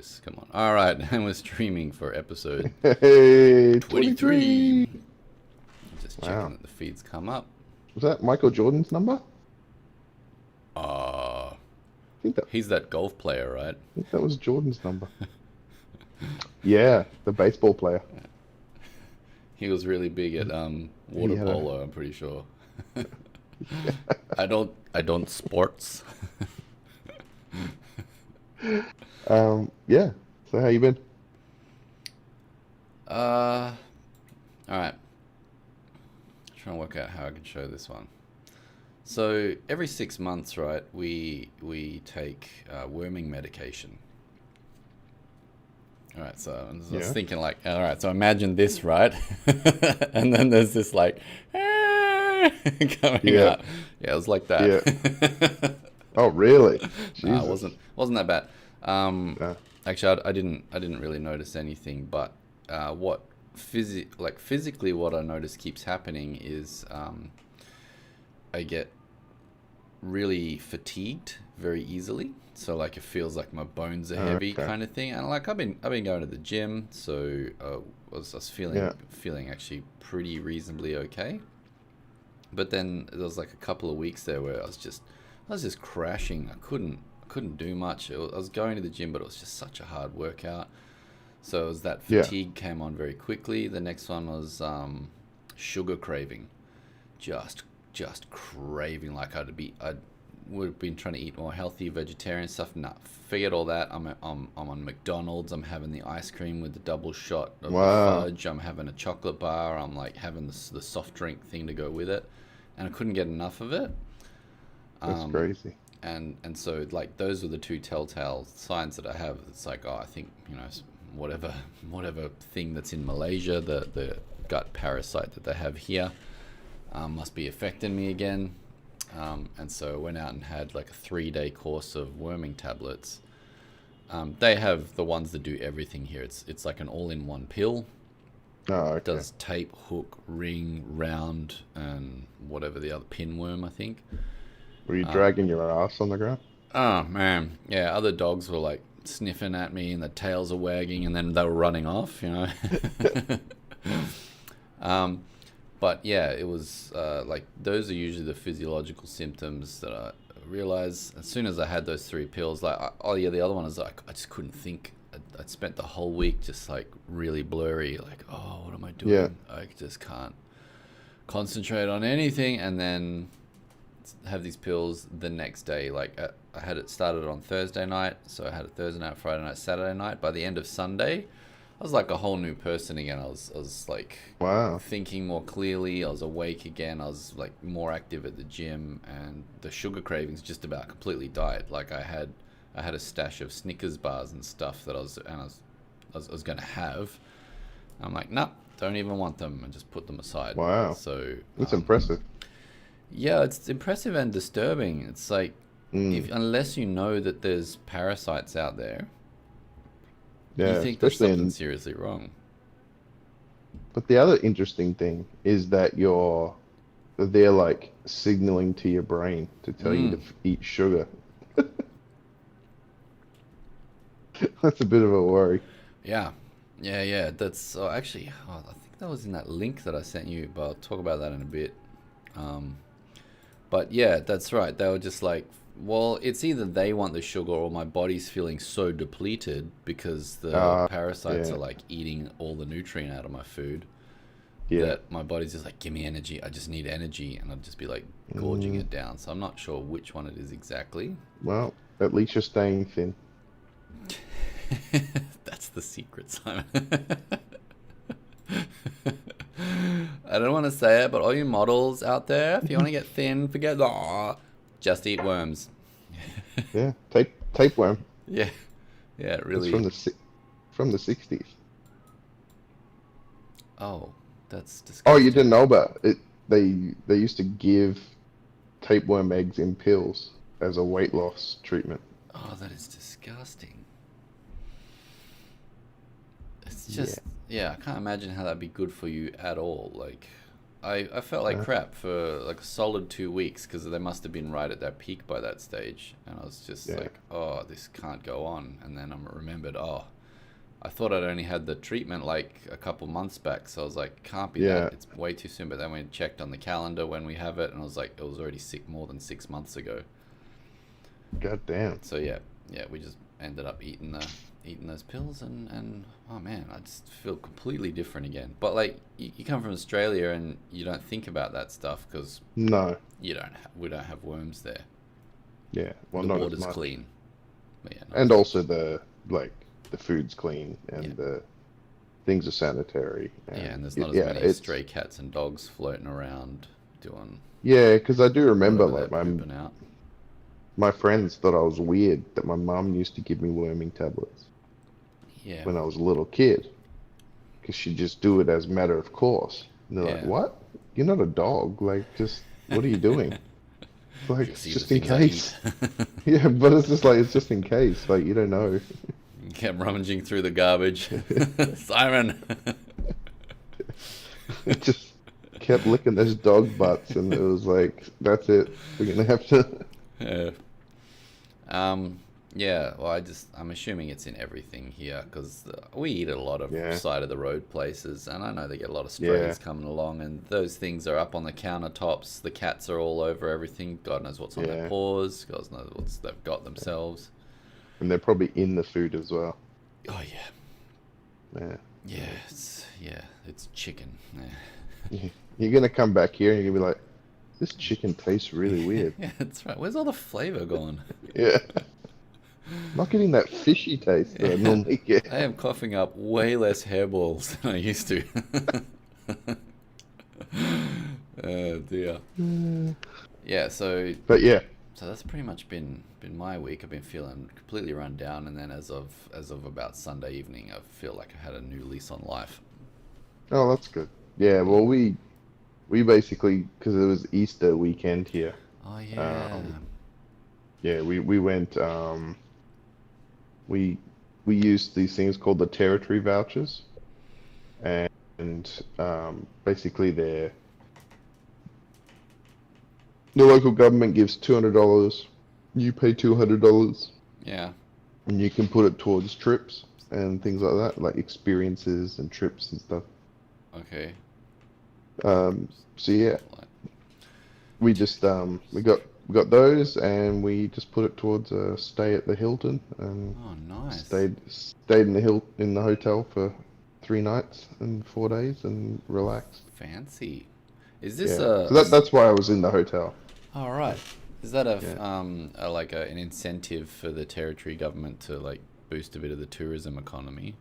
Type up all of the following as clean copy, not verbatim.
Kris. Come on. All right, and we're streaming for episode Hey, 23. 23. Just checking Wow. that the feeds come up. Was that Michael Jordan's number? Uh, I think that, he's that golf player, right? I think that was Jordan's number. Yeah, the baseball player. He was really big at He water had a, polo, I'm pretty sure. I don't sports. yeah. So how you been? All right. Trying to work out how I can show this one. So every 6 months, right, we take worming medication. All right, so I was Yeah. thinking like, all right, so imagine this, right? And then there's this like coming Yeah. out. Yeah, it was like Yeah. that. Oh, really? Nah, it Jesus. wasn't that bad. Uh, Actually, I didn't really notice anything, but what physically what I notice keeps happening is I get really fatigued very easily. So like it feels like my bones are heavy okay. kind of thing. And like I've been going to the gym, so I was Yeah. feeling actually pretty reasonably okay. But then there was like a couple of weeks there where I was just crashing. I couldn't do much. I was going to the gym, but it was just such a hard workout. So it was that Yeah. fatigue came on very quickly. The next one was sugar craving, just craving like I would have been trying to eat more healthy vegetarian stuff. Nah, forget all that. I'm on McDonald's. I'm having the ice cream with the double shot of the Wow. fudge. I'm having a chocolate bar. I'm like having the soft drink thing to go with it, and I couldn't get enough of it. That's Um, crazy. and so like those were the two telltale signs that I have. It's like, oh, I think whatever thing that's in Malaysia, the gut parasite that they have here, must be affecting me again. And so I went out and had like a 3-day course of worming tablets. They have the ones that do everything here. It's like an all-in-one pill. Oh, It okay. does tape, hook, ring, round, and whatever the other pinworm, I think. Were you Um, dragging your ass on the ground? oh man, yeah. Other dogs were like sniffing at me, and the tails are wagging, and then they were running off. um, but yeah, it was like those are usually the physiological symptoms that I realized as soon as I had those 3 pills. Like, oh yeah, the other one is like I just couldn't think. I'd spent the whole week just like really blurry. Like, oh, what am I Yeah. doing? I just can't concentrate on anything, and then have these pills the next day. Like I had it started on Thursday night, so I had it Thursday night, Friday night, Saturday night. By the end of Sunday, I was like a whole new person again. I was like Wow. thinking more clearly. I was awake again. I was like more active at the gym, and the sugar cravings just about completely died. Like I had a stash of Snickers bars and stuff that I was going to have. I'm like, nah, don't even want them, and just put them aside. Wow. So That's impressive. yeah, it's impressive and disturbing. It's like if Mm. unless you know that there's parasites out there, you Yeah, think there's especially something in. seriously wrong. But the other interesting thing is that they're like signaling to your brain to tell you to Mm. eat sugar. That's a bit of a worry. Yeah, yeah. That's actually, I think that was in that link that I sent you, but I'll talk about that in a bit. Um, but yeah, that's right. They were just like, well, it's either they want the sugar or my body's feeling so depleted because the parasites Yeah, are like eating all the nutrient out of my food yeah. that my body's just like, give me energy. I just need energy. And I'd just be like gorging Mm, it down. So I'm not sure which one it is exactly. well, at least you're staying thin. That's the secret, Simon. I don't want to say it, but all you models out there, if you want to get thin, forget, just eat worms. Yeah, tapeworm. Yeah, yeah, It's really. from the 60s. Oh, that's Oh, you disgusting. didn't know about it? They used to give tapeworm eggs in pills as a weight loss treatment. Oh, that is disgusting. It's Yeah. just, yeah, I can't imagine how that'd be good for you at all. Like, I felt like Uh, crap for like a solid 2 weeks because they must have been right at that peak by that stage, and I was just yeah, like, oh, this can't go on. And then I remembered, oh, I thought I'd only had the treatment like a couple months back, so I was like, can't be that. yeah. It's way too soon. But then we checked on the calendar when we have it, and I was like, it was already sick more than 6 months ago. God damn. So yeah, yeah, we just ended up eating those pills, and oh man, I just feel completely different again. But like, you come from Australia and you don't think about that stuff because No. we don't have worms there. Yeah. Well, The not as water's much. clean. But yeah, not And as much. also the food's clean Yeah. and the things are sanitary. Yeah, And and there's not as yeah, many it's stray cats and dogs floating around doing yeah, because I do remember whatever like they're my pooping out. my friends thought I was weird that my mum used to give me worming tablets Yeah, when I was a little kid because she'd just do it as a matter of course. And they're like, yeah. "What? You're not a dog. Like, just what are you doing?" Like, it's See the just in things I eat. case. Yeah, but it's just like it's just in case. Like, you don't know. Kept rummaging through the garbage. Simon. It just kept licking those dog butts, and it was like, that's it. We're gonna have to. Yeah. Um, yeah, well, I'm assuming it's in everything here because we eat at a lot of Yeah, side of the road places, and I know they get a lot of yeah, strays coming along, and those things are up on the countertops. The cats are all over everything. God knows what's on their yeah. paws. God knows what they've got themselves. And they're probably in the food as well. Oh yeah, Yeah. it's chicken. Yeah. You're gonna come back here and you're gonna be like, this chicken tastes really Yeah, weird. yeah, that's right. Where's all the flavor gone? Yeah. Not getting that fishy taste that I Yeah, normally get. I am coughing up way less hairballs than I used to. Oh dear. Mm. Yeah, But yeah, so that's pretty much been my week. I've been feeling completely run down, and then as of about Sunday evening, I feel like I had a new lease on life. oh, that's good. Yeah, Yeah. well, we basically because it was Easter weekend here. Oh yeah. Um, yeah, we went. We we used these things called the territory vouchers, and basically the local government gives $200. You pay $200, Yeah. and you can put it towards trips and things like that, like experiences and trips and stuff. Okay. Um, so yeah, Like, we just we got those, and we just put it towards a stay at the Hilton, and oh, nice. stayed in the hotel for 3 nights and 4 days, and relaxed. Fancy. Is this Yeah, so that's why I was in the hotel. all right? Is that Yeah, an incentive for the territory government to like boost a bit of the tourism economy?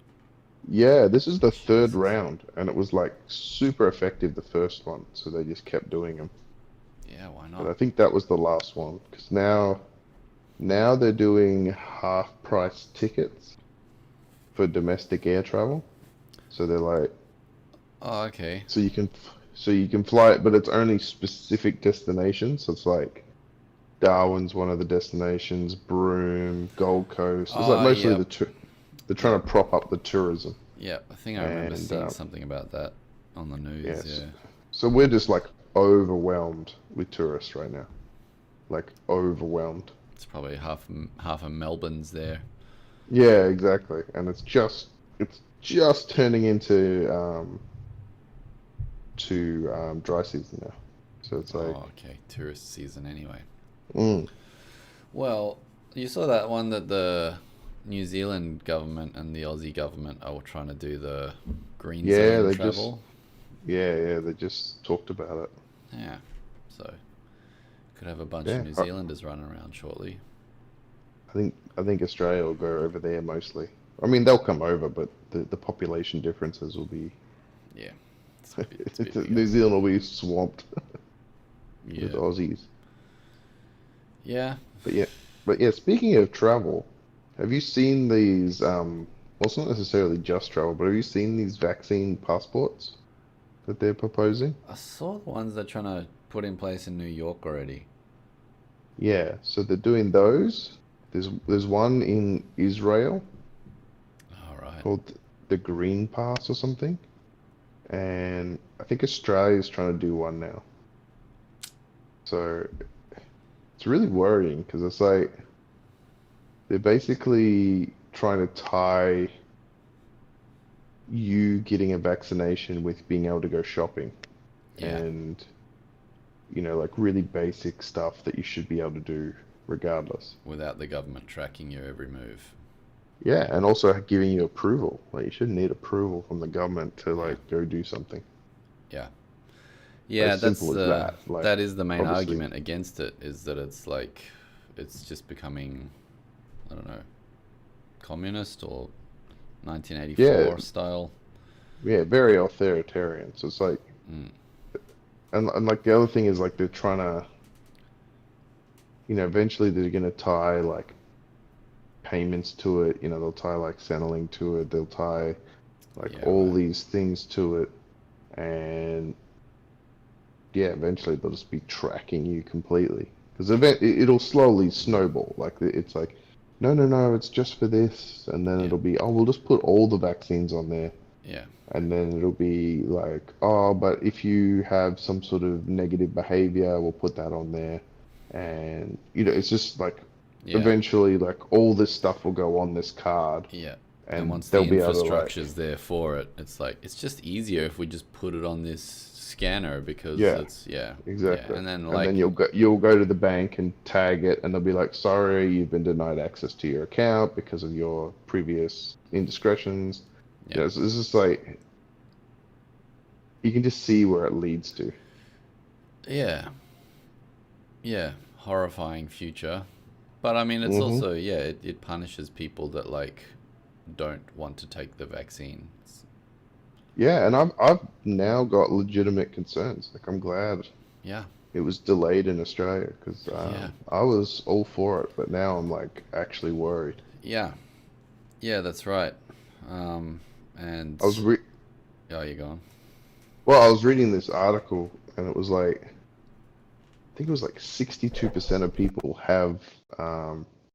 yeah. This is the third Jesus. round, and it was like super effective the first one, so they just kept doing them. Yeah, why But not? I think that was the last one because now they're doing half price tickets for domestic air travel. So they're like, Oh, okay. so you can fly it, but it's only specific destinations. So it's like Darwin's one of the destinations, Broome, Gold Coast. It's like Oh, mostly yep, they're trying yep, to prop up the tourism. yep. I think I remember And seeing something about that on the news. yes, Yeah, so we're just like overwhelmed with tourists right now, like overwhelmed. it's probably half of Melbourne's there. Yeah, exactly. And it's just turning into dry season now. So it's like, Oh, okay. Tourist season anyway. mm, Well, you saw that one that the New Zealand government and the Aussie government are trying to do the green yeah, zone they just travel. yeah, they just talked about it. Yeah, so could have a bunch of Yeah, New Zealanders running around shortly. I think Australia will go over there mostly. I mean, they'll come over, but the population differences will be Yeah, it's a bit bigger. New Zealand will be swamped with Yeah, Aussies. yeah. But yeah, but yeah, speaking of travel, have you seen these well, it's not necessarily just travel, but have you seen these vaccine passports that they're proposing? I saw the ones they're trying to put in place in New York already. Yeah, so they're doing those. There's one in Israel All right. called the Green Pass or something, and I think Australia is trying to do one now. So it's really worrying because it's like they're basically trying to tie you getting a vaccination with being able to go shopping Yeah, and, like really basic stuff that you should be able to do regardless. without the government tracking your every move. Yeah, and also giving you approval. Like you shouldn't need approval from the government to Yeah, like go do something. yeah, yeah. As That's simple as the that. Like that is the main obviously, argument against it, is that it's like it's just becoming, I don't know, communist or yeah, 1984 style. yeah, very authoritarian. So it's like, Mm, and like the other thing is like they're trying to, eventually they're gonna tie like payments to it. They'll tie like Centrelink to it. They'll tie like yeah, all right. these things to it, and yeah, eventually they'll just be tracking you completely because it'll slowly snowball. Like it's like, no, no, no, it's just for this, and then Yeah, it'll be, oh, we'll just put all the vaccines on there, yeah, and then it'll be like, oh, but if you have some sort of negative behavior, we'll put that on there, and it's just like, yeah, eventually, like all this stuff will go on this card, yeah. And and once they'll the be able to like, infrastructure's there for it, it's like it's just easier if we just put it on this scanner because yeah. it's yeah, yeah. Exactly. And then And then like you'll go to the bank and tag it, and they'll be like, "Sorry, you've been denied access to your account because of your previous indiscretions." yeah, It's just like you can just see where it leads to. yeah, yeah, horrifying future. But I mean, it's Hmm. also yeah, it punishes people that like don't want to take the vaccine. Yeah, and I've now got legitimate concerns. Like I'm glad Yeah, it was delayed in Australia because yeah, I was all for it, but now I'm like actually worried. yeah, yeah. That's right. And I was re oh, you go on. well, I was reading this article, and it was like I think it was like 62% of people have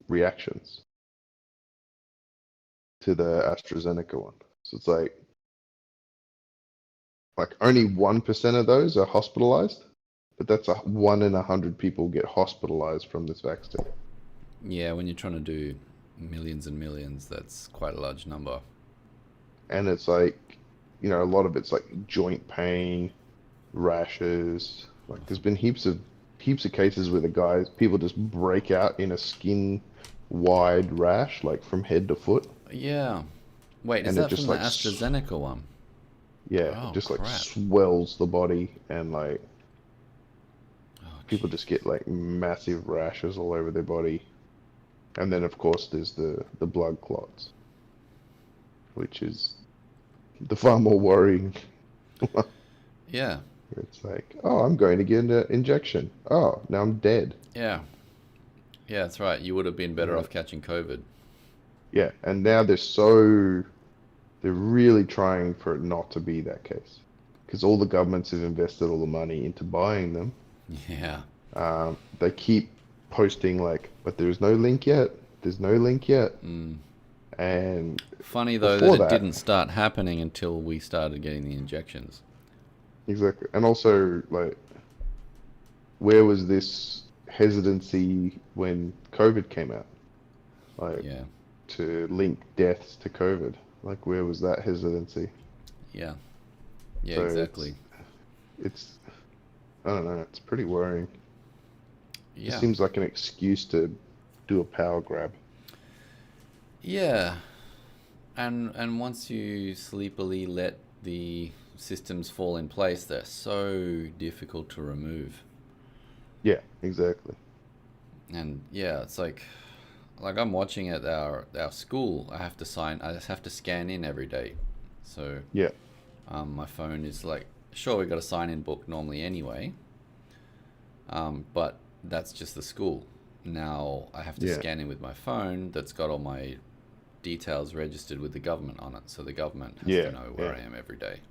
reactions to the AstraZeneca one. So it's like only 1% of those are hospitalized, but that's a 1 in 100 people get hospitalized from this vaccine. Yeah, when you're trying to do millions and millions, that's quite a large number. And it's like, a lot of it's like joint pain, rashes. Like there's been heaps of cases where the guys people just break out in a skin wide rash, like from head to foot, Yeah. Wait, is and it that just from the like AstraZeneca one? yeah, it Oh just like crap. swells the body, and like Oh people just jeez. get like massive rashes all over their body. And then of course there's the blood clots, which is the far more worrying. Yeah. It's like, oh, I'm going to get an injection. Oh, now I'm dead. Yeah. Yeah, that's right. You would have been better Yeah, off catching COVID. yeah. And now they're really trying for it not to be that case, because all the governments have invested all the money into buying them. Yeah. They keep posting like, but there's no link yet. There's no link yet. Mm. And Funny though that before it that, didn't start happening until we started getting the injections. exactly. And also, like, where was this hesitancy when COVID came out? Like, Yeah. to link deaths to COVID. Like, where was that hesitancy? Yeah. Yeah, So exactly. it's, I don't know, it's pretty worrying. Just Yeah. seems like an excuse to do a power grab. Yeah. And once you sleepily let the systems fall in place, they're so difficult to remove. Yeah, exactly. And yeah, it's like I'm watching at our school. I just have to scan in every day. So Yeah, my phone is like, sure, we got a sign in book normally anyway, but that's just the school. Now I have to yeah, scan in with my phone that's got all my details registered with the government on it. So the government has to yeah, know where yeah, I am every day.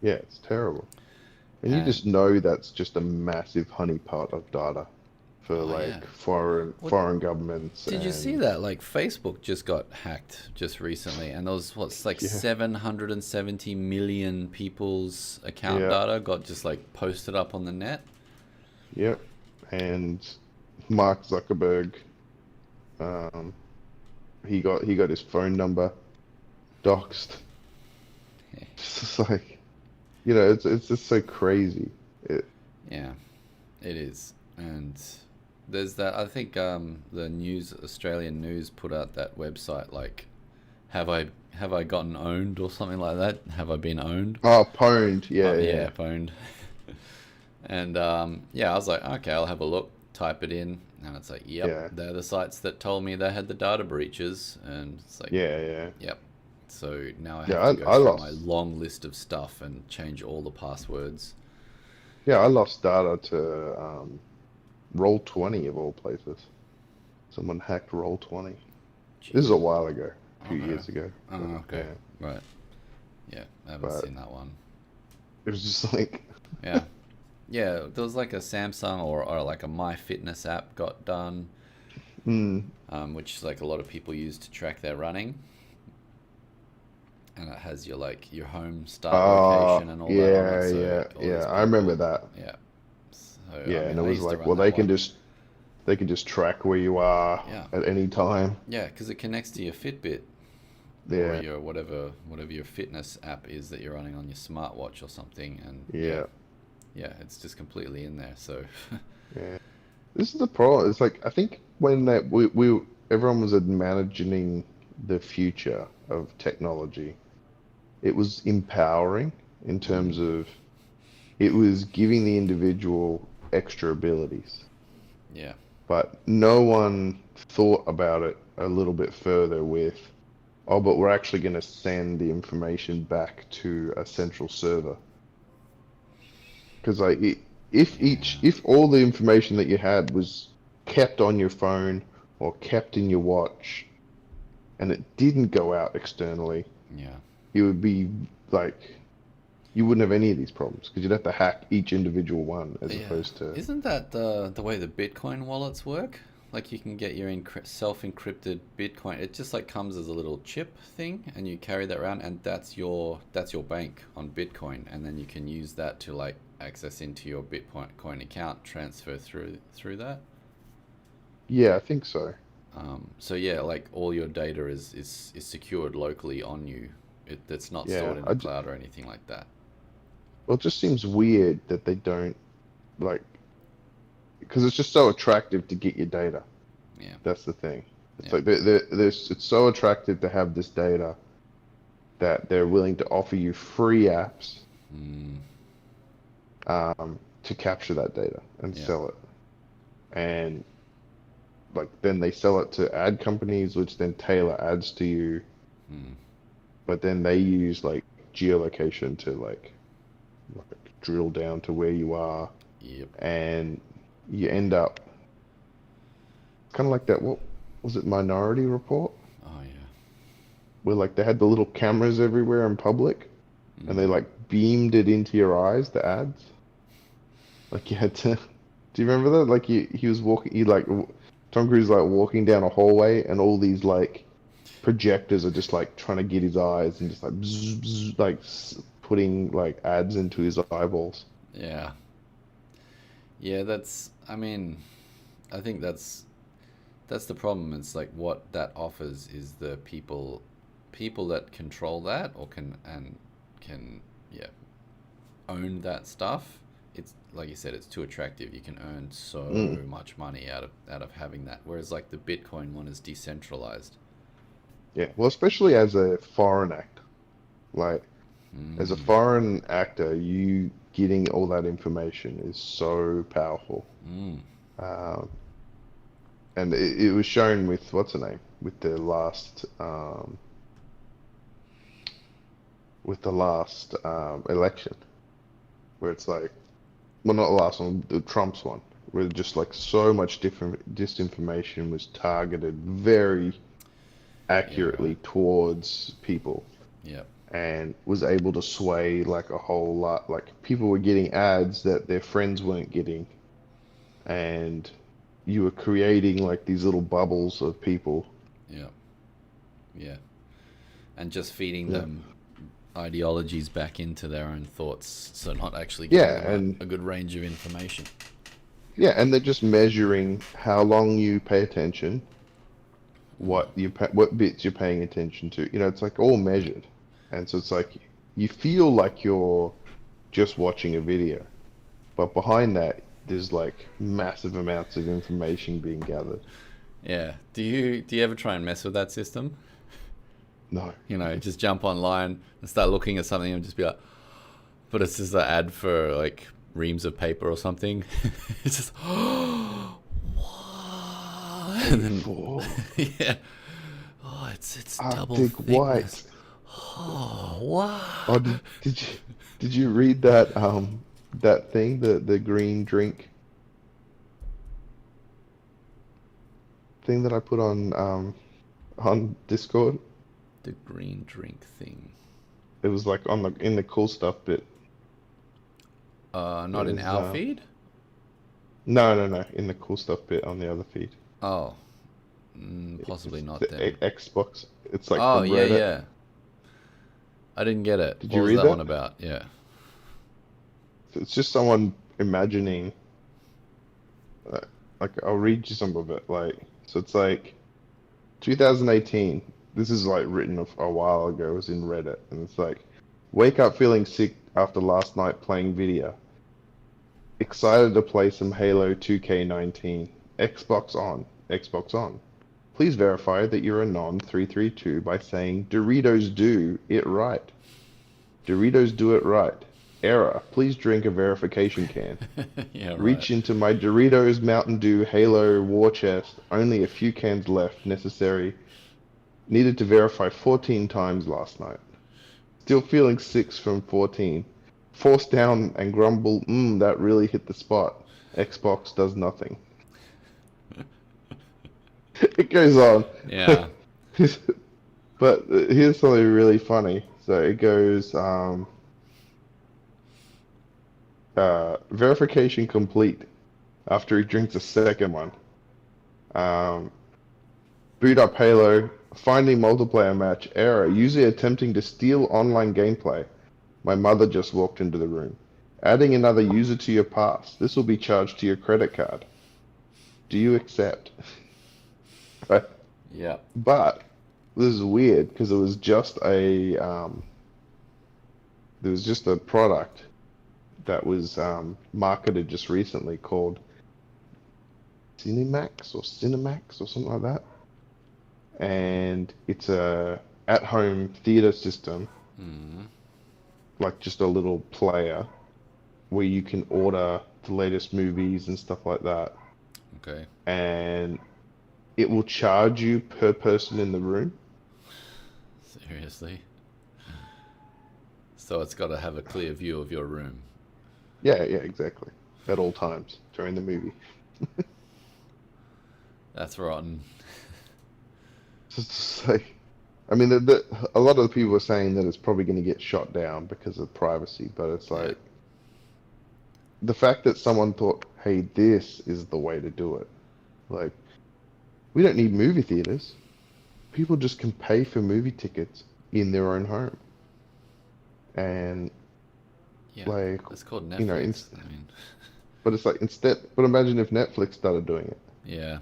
yeah, it's terrible. And you And just know that's just a massive honeypot of data. for Oh yeah. like foreign What foreign governments did you see and that? Like Facebook just got hacked just recently, and there was what's like yeah, 770 million people's account yeah, data got just like posted up on the net. yep. And Mark Zuckerberg, um, he got his phone number doxed. It's just like, it's just so crazy. It, Yeah, it is. And there's that. I think the news, Australian News, put out that website like, have I gotten owned or something like that? Have I been owned? oh, pwned, yeah, Yeah, yeah, pwned. And yeah, I was like, okay, I'll have a look. Type it in, and it's like, yep, yeah, they're the sites that told me they had the data breaches, and it's like, yeah, yeah, yep. So now I yeah. have to go I through my lost, long list of stuff and change all the passwords. yeah, I lost data to Roll20 of all places. Someone hacked Roll20. This is a Jeez. while ago, a few Okay. years ago. But Oh, okay. yeah, Right. Yeah, I haven't but seen that one. it was just like, Yeah. Yeah, there was like a Samsung or like a My Fitness app got done, mm, which like a lot of people use to track their running, and it has your like your home start location and all that on it. yeah, So yeah, all yeah. these I remember people, that. yeah. So I Yeah, and mean, it I was used to like, run well, that they can one. just track where you are Yeah, at any time. yeah, because it connects to your Fitbit or Yeah, your whatever your fitness app is that you're running on your smartwatch or something, and yeah, yeah, yeah, it's just completely in there. So yeah. This is the problem. It's like I think when that we everyone was imagining the future of technology, it was empowering in terms mm, of it was giving the individual extra abilities. yeah, But no one thought about it a little bit further with, oh, but we're actually going to send the information back to a central server. Because like yeah, if all the information that you had was kept on your phone or kept in your watch and it didn't go out externally, yeah. it would be like you wouldn't have any of these problems because you'd have to hack each individual one as Yeah. opposed to Isn't that the way the Bitcoin wallets work? Like you can get your self-encrypted Bitcoin. It just like comes as a little chip thing, and you carry that around, and that's your bank on Bitcoin, and then you can use that to like access into your Bitcoin account, transfer through that. yeah, I think so. So yeah, like all your data is secured locally on you. It's not Yeah, stored in the cloud or anything like that. well, it just seems weird that they don't like because it's just so attractive to get your data. Yeah, That's the thing. It's yeah, like it's so attractive to have this data that they're willing to offer you free apps mm, to capture that data and yeah, sell it. And like then they sell it to ad companies, which then tailor ads to you. mm, But then they use like geolocation to drill down to where you are, yep. and you end up kind of like that. What was it, Minority Report? Oh yeah. Where like they had the little cameras everywhere in public, and they Mm. like beamed it into your eyes, the ads. Like you had to. Do you remember that? Like he was walking. Tom Cruise like walking down a hallway, and all these like projectors are just like trying to get his eyes and just like bzz, bzz, like putting like ads into his eyeballs. Yeah. Yeah, I mean, I think that's the problem. It's like what that offers is the people that control that or can yeah, own that stuff. It's like you said, it's too attractive. You can earn so Mm, much money out of having that. Whereas like the Bitcoin one is decentralized. yeah. Well, especially as a foreign actor, like as a Mm. foreign actor, you getting all that information is so powerful. Mm. Um, and it was shown with what's her name with the last election, where it's like, well, not the last one, the Trump's one, where just like so much different disinformation was targeted very Yeah, right. accurately towards people Yep. and was able to sway like a whole lot. Like people were getting ads that their friends weren't getting, and you were creating like these little bubbles of people. Yeah. Yeah. And just feeding Yeah. them ideologies back into their own thoughts, so not actually giving Yeah, them and a good range of information. yeah, and they're just measuring how long you pay attention, what bits you're paying attention to. You know, it's like all measured. And so it's like you feel like you're just watching a video, but behind that there's like massive amounts of information being gathered. Yeah. Do you ever try and mess with that system? No. You know, just jump online and start looking at something and just be like, but it's just an ad for like reams of paper or something. It's just, what? And then, For yeah. Oh, it's double Arctic thickness. White. Oh, what? Oh, did you read that that thing, the green drink thing that I put on Discord? The green drink thing. It was like on the in the cool stuff bit. It Not in was our feed? no, in the cool stuff bit on the other feed. Oh, possibly It's not the then. Xbox. It's like Oh, from yeah, Reddit. yeah. I didn't get it. Did What you was read that one that? about? Yeah. It's just someone imagining. Uh, like I'll read you some of it. Like so, it's like 2018. This is like written a while ago. It was in Reddit, and it's like, wake up feeling sick after last night playing video. Excited to play some Halo 2K19. Xbox on. Xbox on. Please verify that you're a non-332 by saying Doritos do it right. Doritos do it right. Error. Please drink a verification can. Yeah, right. Reach into my Doritos Mountain Dew Halo war chest. Only a few cans left. Necessary. Needed to verify 14 times last night. Still feeling 6 from 14. Force down and grumble, that really hit the spot. Xbox does nothing. It goes on. Yeah. But here's something really funny. So it goes, verification complete after he drinks a second one. Um, Boot up Halo, finding multiplayer match, error, user attempting to steal online gameplay. My mother just walked into the room. Adding another user to your pass. This will be charged to your credit card. Do you accept? Right. Yeah. But this is weird because there was just a product that was marketed just recently called Cinemax or something like that. And it's a at-home theater system, Mm. like just a little player where you can order the latest movies and stuff like that. Okay. And it will charge you per person in the room. Seriously. So it's got to have a clear view of your room. Yeah, exactly. At all times during the movie. That's rotten. So it's just like, I mean, a lot of the people are saying that it's probably going to get shot down because of privacy, but it's Yeah. like the fact that someone thought, hey, this is the way to do it. Like, we don't need movie theaters. People just can pay for movie tickets in their own home. And Yeah. like, It's called you know, Netflix. I mean, but it's like but imagine if Netflix started doing it. yeah.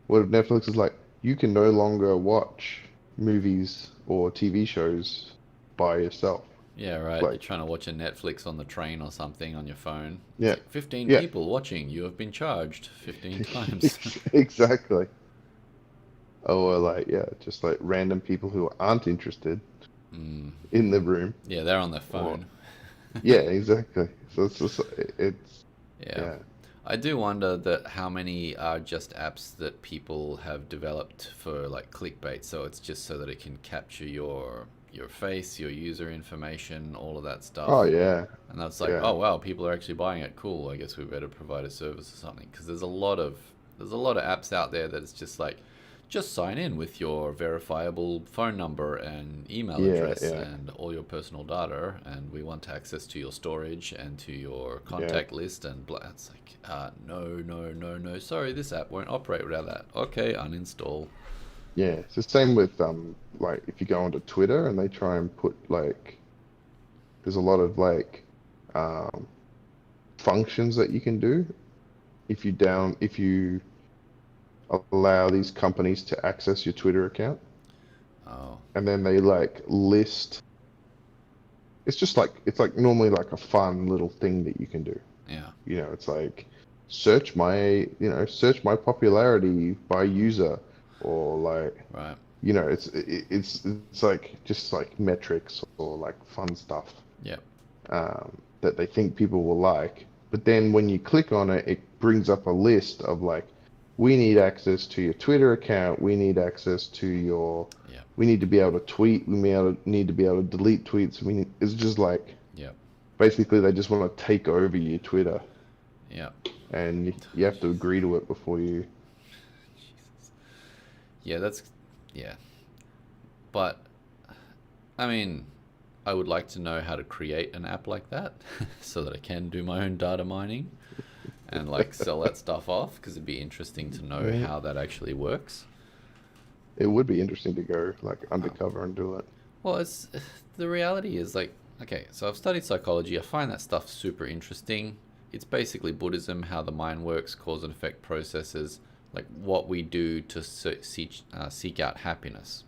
What if Netflix is like, you can no longer watch movies or TV shows by yourself. Yeah, right. You're Like, trying to watch a Netflix on the train or something on your phone. It's yeah, like 15 yeah, people watching. You have been charged 15 times. exactly. Or like, yeah, just like random people who aren't interested Mm. in the room. Yeah, they're on their Or phone. yeah, exactly. So it's just, Yeah. yeah, I do wonder that how many are just apps that people have developed for like clickbait. So it's just so that it can capture your face, your user information, all of that oh stuff. yeah, And that's like, yeah, oh wow, people are actually buying it. Cool. I guess we better provide a service or something. Because there's a lot of apps out there that it's just like just sign in with your verifiable phone number and email Yeah, address yeah, and all your personal data, and we want access to your storage and to your yeah, contact list and blah. It's like, no, no, no, no. Sorry, this app won't operate without that. Okay, uninstall. yeah. It's the same with like if you go onto Twitter and they try and put like there's a lot of like um functions that you can do if you allow these companies to access your Twitter account, Oh, and then they like list. It's just like it's like normally like a fun little thing that you can do. yeah, You know, it's like search my popularity by user, or like right. it's like just like metrics or like fun stuff Yep, that they think people will like. But then when you click on it, it brings up a list of like, we need access to your Twitter account. We need access to your. yep, We need to be able to tweet. Need to be able to delete tweets. It's just like yep, basically they just want to take over your Twitter, yep. and you have to agree to it before you. Jesus. Yeah, yeah. But I mean, I would like to know how to create an app like that so that I can do my own data mining and like sell that stuff off, because it'd be interesting to know Yeah, how that actually works. it would be interesting to go like Um, undercover and do it. well, it's the reality is like, okay, so I've studied psychology. I find that stuff super interesting. It's basically Buddhism, how the mind works, cause and effect processes, like what we do to seek out happiness.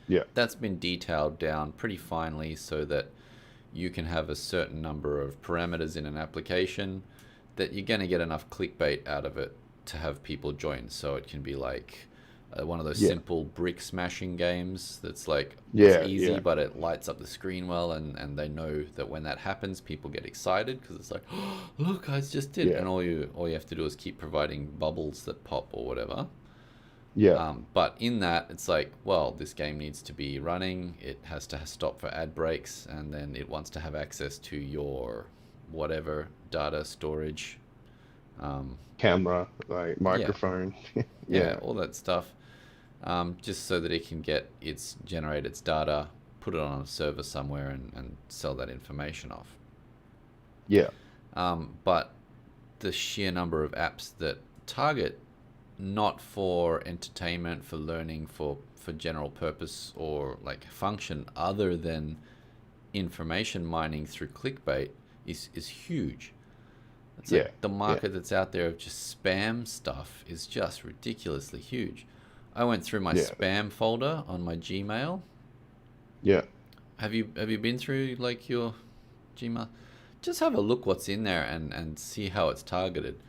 Yeah, That's been detailed down pretty finely so that you can have a certain number of parameters in an application that you're going to get enough clickbait out of it to have people join. So it can be like one of those yeah, simple brick smashing games that's like, it's yeah, easy, yeah, but it lights up the screen well, and they know that when that happens, people get excited because it's like, oh, look, I just did. yeah, And all you have to do is keep providing bubbles that pop or whatever. yeah, But in that, it's like, well, this game needs to be running. It has to stop for ad breaks, and then it wants to have access to your whatever data storage. Um, camera, like yeah, microphone. yeah, Yeah, all that stuff. Just so that it can generate its data, put it on a server somewhere, and sell that information off. yeah, But the sheer number of apps that target not for entertainment, for learning, for general purpose or like function other than information mining through clickbait is huge. It's like yeah, the yeah, market that's out there of just spam stuff is just ridiculously huge. I went through my yeah, spam folder on my Gmail. yeah, Have you been through like your Gmail? Just have a look what's in there and see how it's targeted.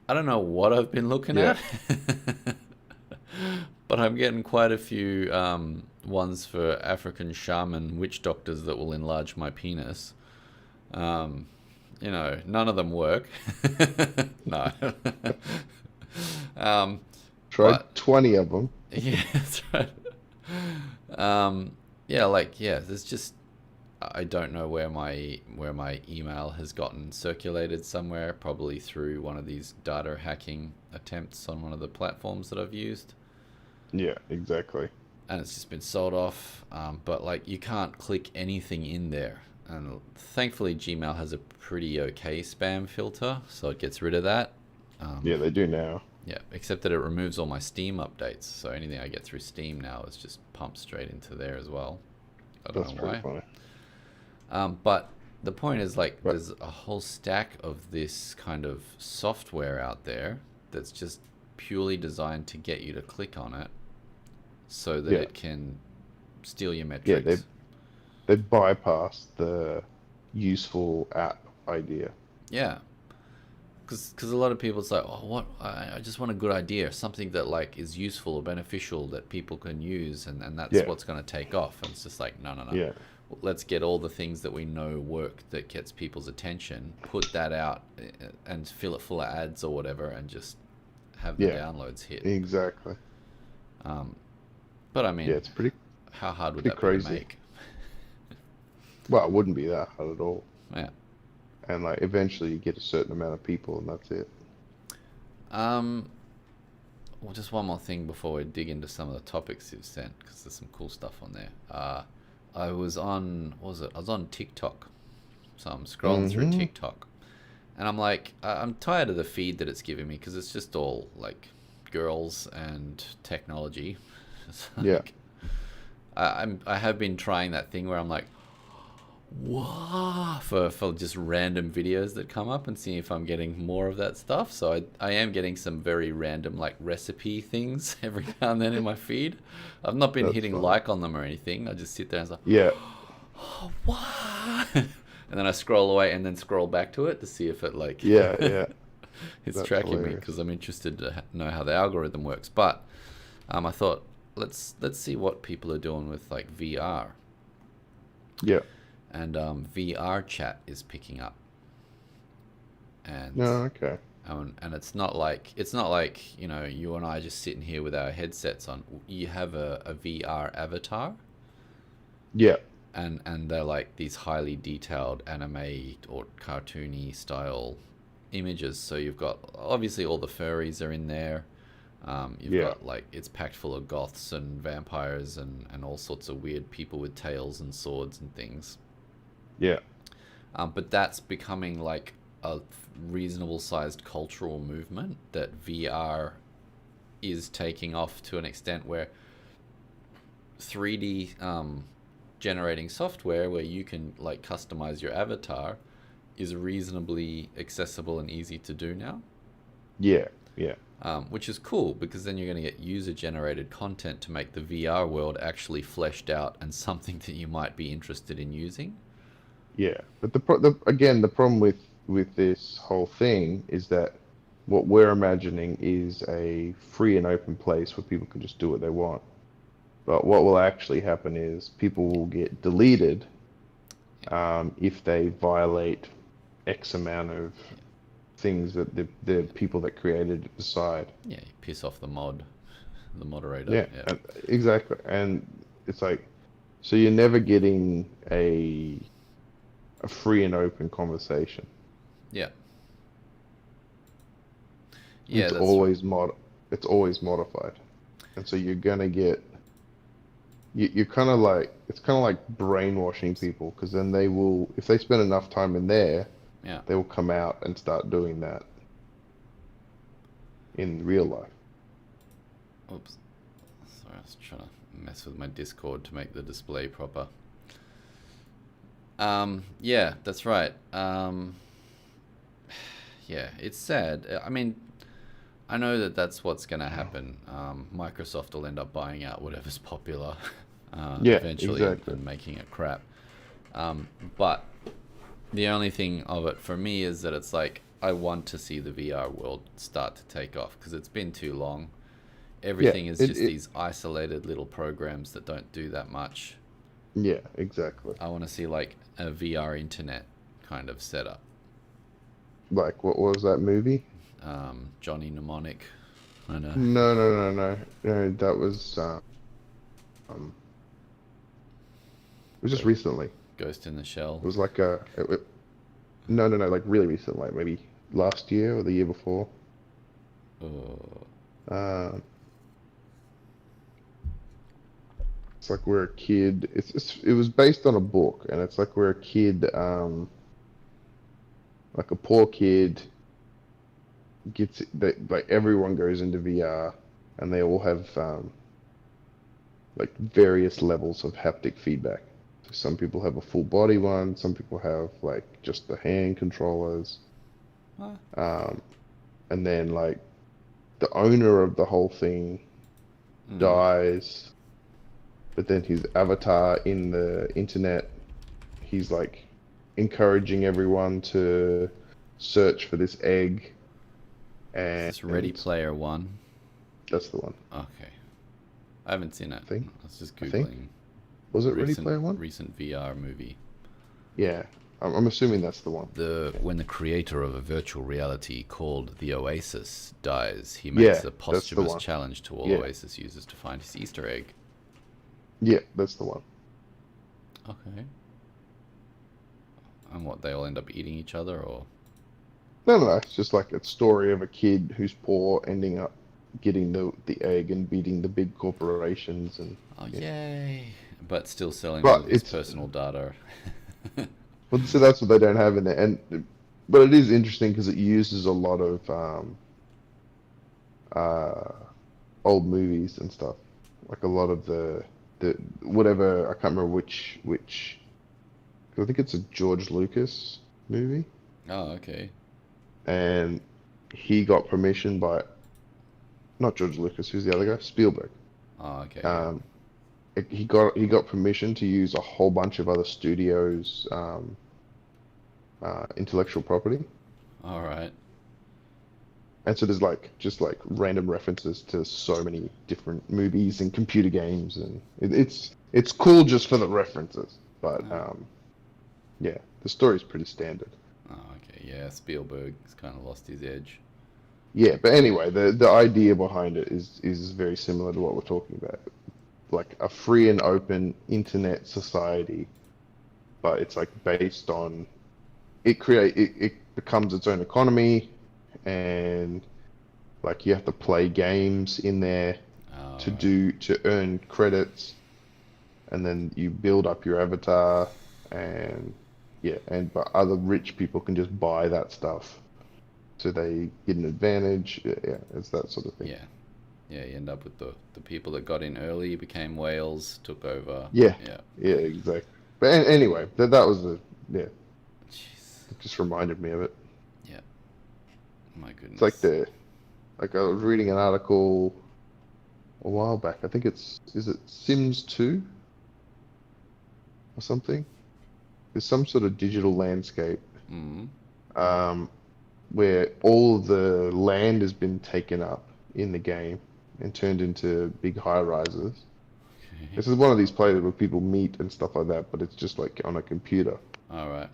I don't know what I've been looking yeah. at, but I'm getting quite a few ones for African shaman witch doctors that will enlarge my penis. Um, none of them work. No. um, but Tried 20 of them. yeah, that's right. Yeah, like yeah, there's just I don't know where my email has gotten circulated somewhere, probably through one of these data hacking attempts on one of the platforms that I've used, Yeah, exactly. and it's just been sold off. But like you can't click anything in there, and thankfully Gmail has a pretty okay spam filter, so it gets rid of that. Um, Yeah, they do now. yeah, except that it removes all my Steam updates, so anything I get through Steam now is just pumped straight into there as well. I don't That's know pretty why. funny. But the point is, like, But there's a whole stack of this kind of software out there that's just purely designed to get you to click on it so that yeah, it can steal your yeah, metrics. they bypassed the useful app idea. Yeah. Because a lot of people, it's like, oh, what? I just want a good idea, something that, like, is useful or beneficial that people can use, and that's Yeah, what's going to take off. And it's just like, no, no, no. yeah, Let's get all the things that we know work that gets people's attention, put that out and fill it full of ads or whatever, and just have the yeah, downloads hit. exactly. Um, but I Yeah, mean, it's pretty how hard would pretty that be to crazy. make? Well, it wouldn't be that hard at all. Yeah. And like eventually you get a certain amount of people and that's it. Um, well, just one more thing before we dig into some of the topics you've sent, because there's some cool stuff on there. I was on, what was it? I was on TikTok, so I'm scrolling through Mm-hmm. TikTok, and I'm like, I'm tired of the feed that it's giving me because it's just all like girls and technology. It's Yeah. like I have been trying that thing where I'm like, wow, for just random videos that come up and seeing if I'm getting more of that stuff. So I am getting some very random like recipe things every now and then in my feed. I've not been That's hitting funny. like on them or anything. I just sit there and it's like, Yeah. oh, what? And then I scroll away and then scroll back to it to see if it like Yeah. Yeah. it's That's tracking me hilarious. because I'm interested to know how the algorithm works. But I thought let's see what people are doing with like VR. Yeah. And VR chat is picking up, and No, okay. and it's not like you and I just sitting here with our headsets on. You have a VR avatar, Yeah. and they're like these highly detailed anime or cartoony style images. So you've got obviously all the furries are in there. You've Yeah. got like it's packed full of goths and vampires and all sorts of weird people with tails and swords and things. Yeah. But that's becoming like a reasonable sized cultural movement that VR is taking off to an extent where 3D generating software where you can like customize your avatar is reasonably accessible and easy to do now. Yeah. Yeah. Which is cool because then you're going to get user generated content to make the VR world actually fleshed out and something that you might be interested in using. Yeah. But again, the problem with this whole thing is that what we're imagining is a free and open place where people can just do what they want. But what will actually happen is people will get deleted Yeah. if they violate X amount of things that the people that created it decide. Yeah, you piss off the moderator. Yeah, Yeah. and exactly. And it's like, so you're never getting a free and open conversation. Yeah. Yeah, It's that's right. always it's always modified. And so you're gonna get you're kind of like it's kind of like brainwashing people because then they will if they spend enough time in there, Yeah. they will come out and start doing that in real life. Oops. Sorry, I was trying to mess with my Discord to make the display proper. Yeah, that's right. Yeah, it's sad. I mean, I know that that's what's going to happen. Microsoft will end up buying out whatever's popular Yeah, eventually exactly. and making it crap. But the only thing of it for me is that it's like I want to see the VR world start to take off because it's been too long. Yeah, Everything is it, just it these isolated little programs that don't do that much. yeah, exactly. I want to see like a VR internet kind of setup. Like what was that movie? Johnny Mnemonic, I know. No, no, no, no. No, that was it was just Go- recently. Ghost in the Shell. It was like no, no, no, like really recent, like maybe last year or the year before. Oh, Uh, it's like we're a kid. It was based on a book, and it's like we're a kid, like a poor kid gets that like everyone goes into VR, and they all have like various levels of haptic feedback. So some people have a full body one, some people have like just the hand controllers, huh? um, and then like the owner of the whole thing Mm. dies, but then his avatar in the internet, he's like encouraging everyone to search for this egg, Is this Ready and Player One? that's the one. Okay, I haven't seen it. I think. I was just I think. googling Was it Ready recent Player One? recent VR movie. Yeah, I'm assuming that's the one. When the creator of a virtual reality called the Oasis dies, he makes Yeah, a that's the posthumous one. challenge to all Yeah, Oasis users to find his Easter egg. yeah, that's the one. Okay. And what, they all end up eating each other, or? No, no, no, it's just like a story of a kid who's poor ending up getting the egg and beating the big corporations and Oh, yeah. yay! But still selling all But of his it's personal data. well, so that's what they don't have in there, and but it is interesting because it uses a lot of uh, old movies and stuff, like a lot of the whatever I can't remember which. I think it's a George Lucas movie, Oh, okay. and he got permission by not George Lucas, who's the other guy? Spielberg. Oh, okay. Yeah. Um, he got permission to use a whole bunch of other studios' intellectual property. All right. And so there's like just like random references to so many different movies and computer games, and it's cool just for the references. But Oh, yeah, the story's pretty standard. oh, okay. Yeah, Spielberg's kind of lost his edge. Yeah, but anyway, the idea behind it is very similar to what we're talking about, like a free and open internet society, but it's like based on it becomes its own economy, and like you have to play games in there All to right. earn credits, and then you build up your avatar, and yeah, and but other rich people can just buy that stuff, so they get an advantage. Yeah, yeah, it's that sort of thing. Yeah. Yeah, you end up with the people that got in early, became whales, took over. Yeah, Yeah. yeah, exactly. But anyway, that was the yeah, Jeez. it just reminded me of it. Yeah. My It's like goodness. I was reading an article a while back. I think is it Sims 2 or something? There's some sort of digital landscape Mm. um, where all of the land has been taken up in the game and turned into big high rises. Okay. This is one of these places where people meet and stuff like that, but it's just like on a computer. All right.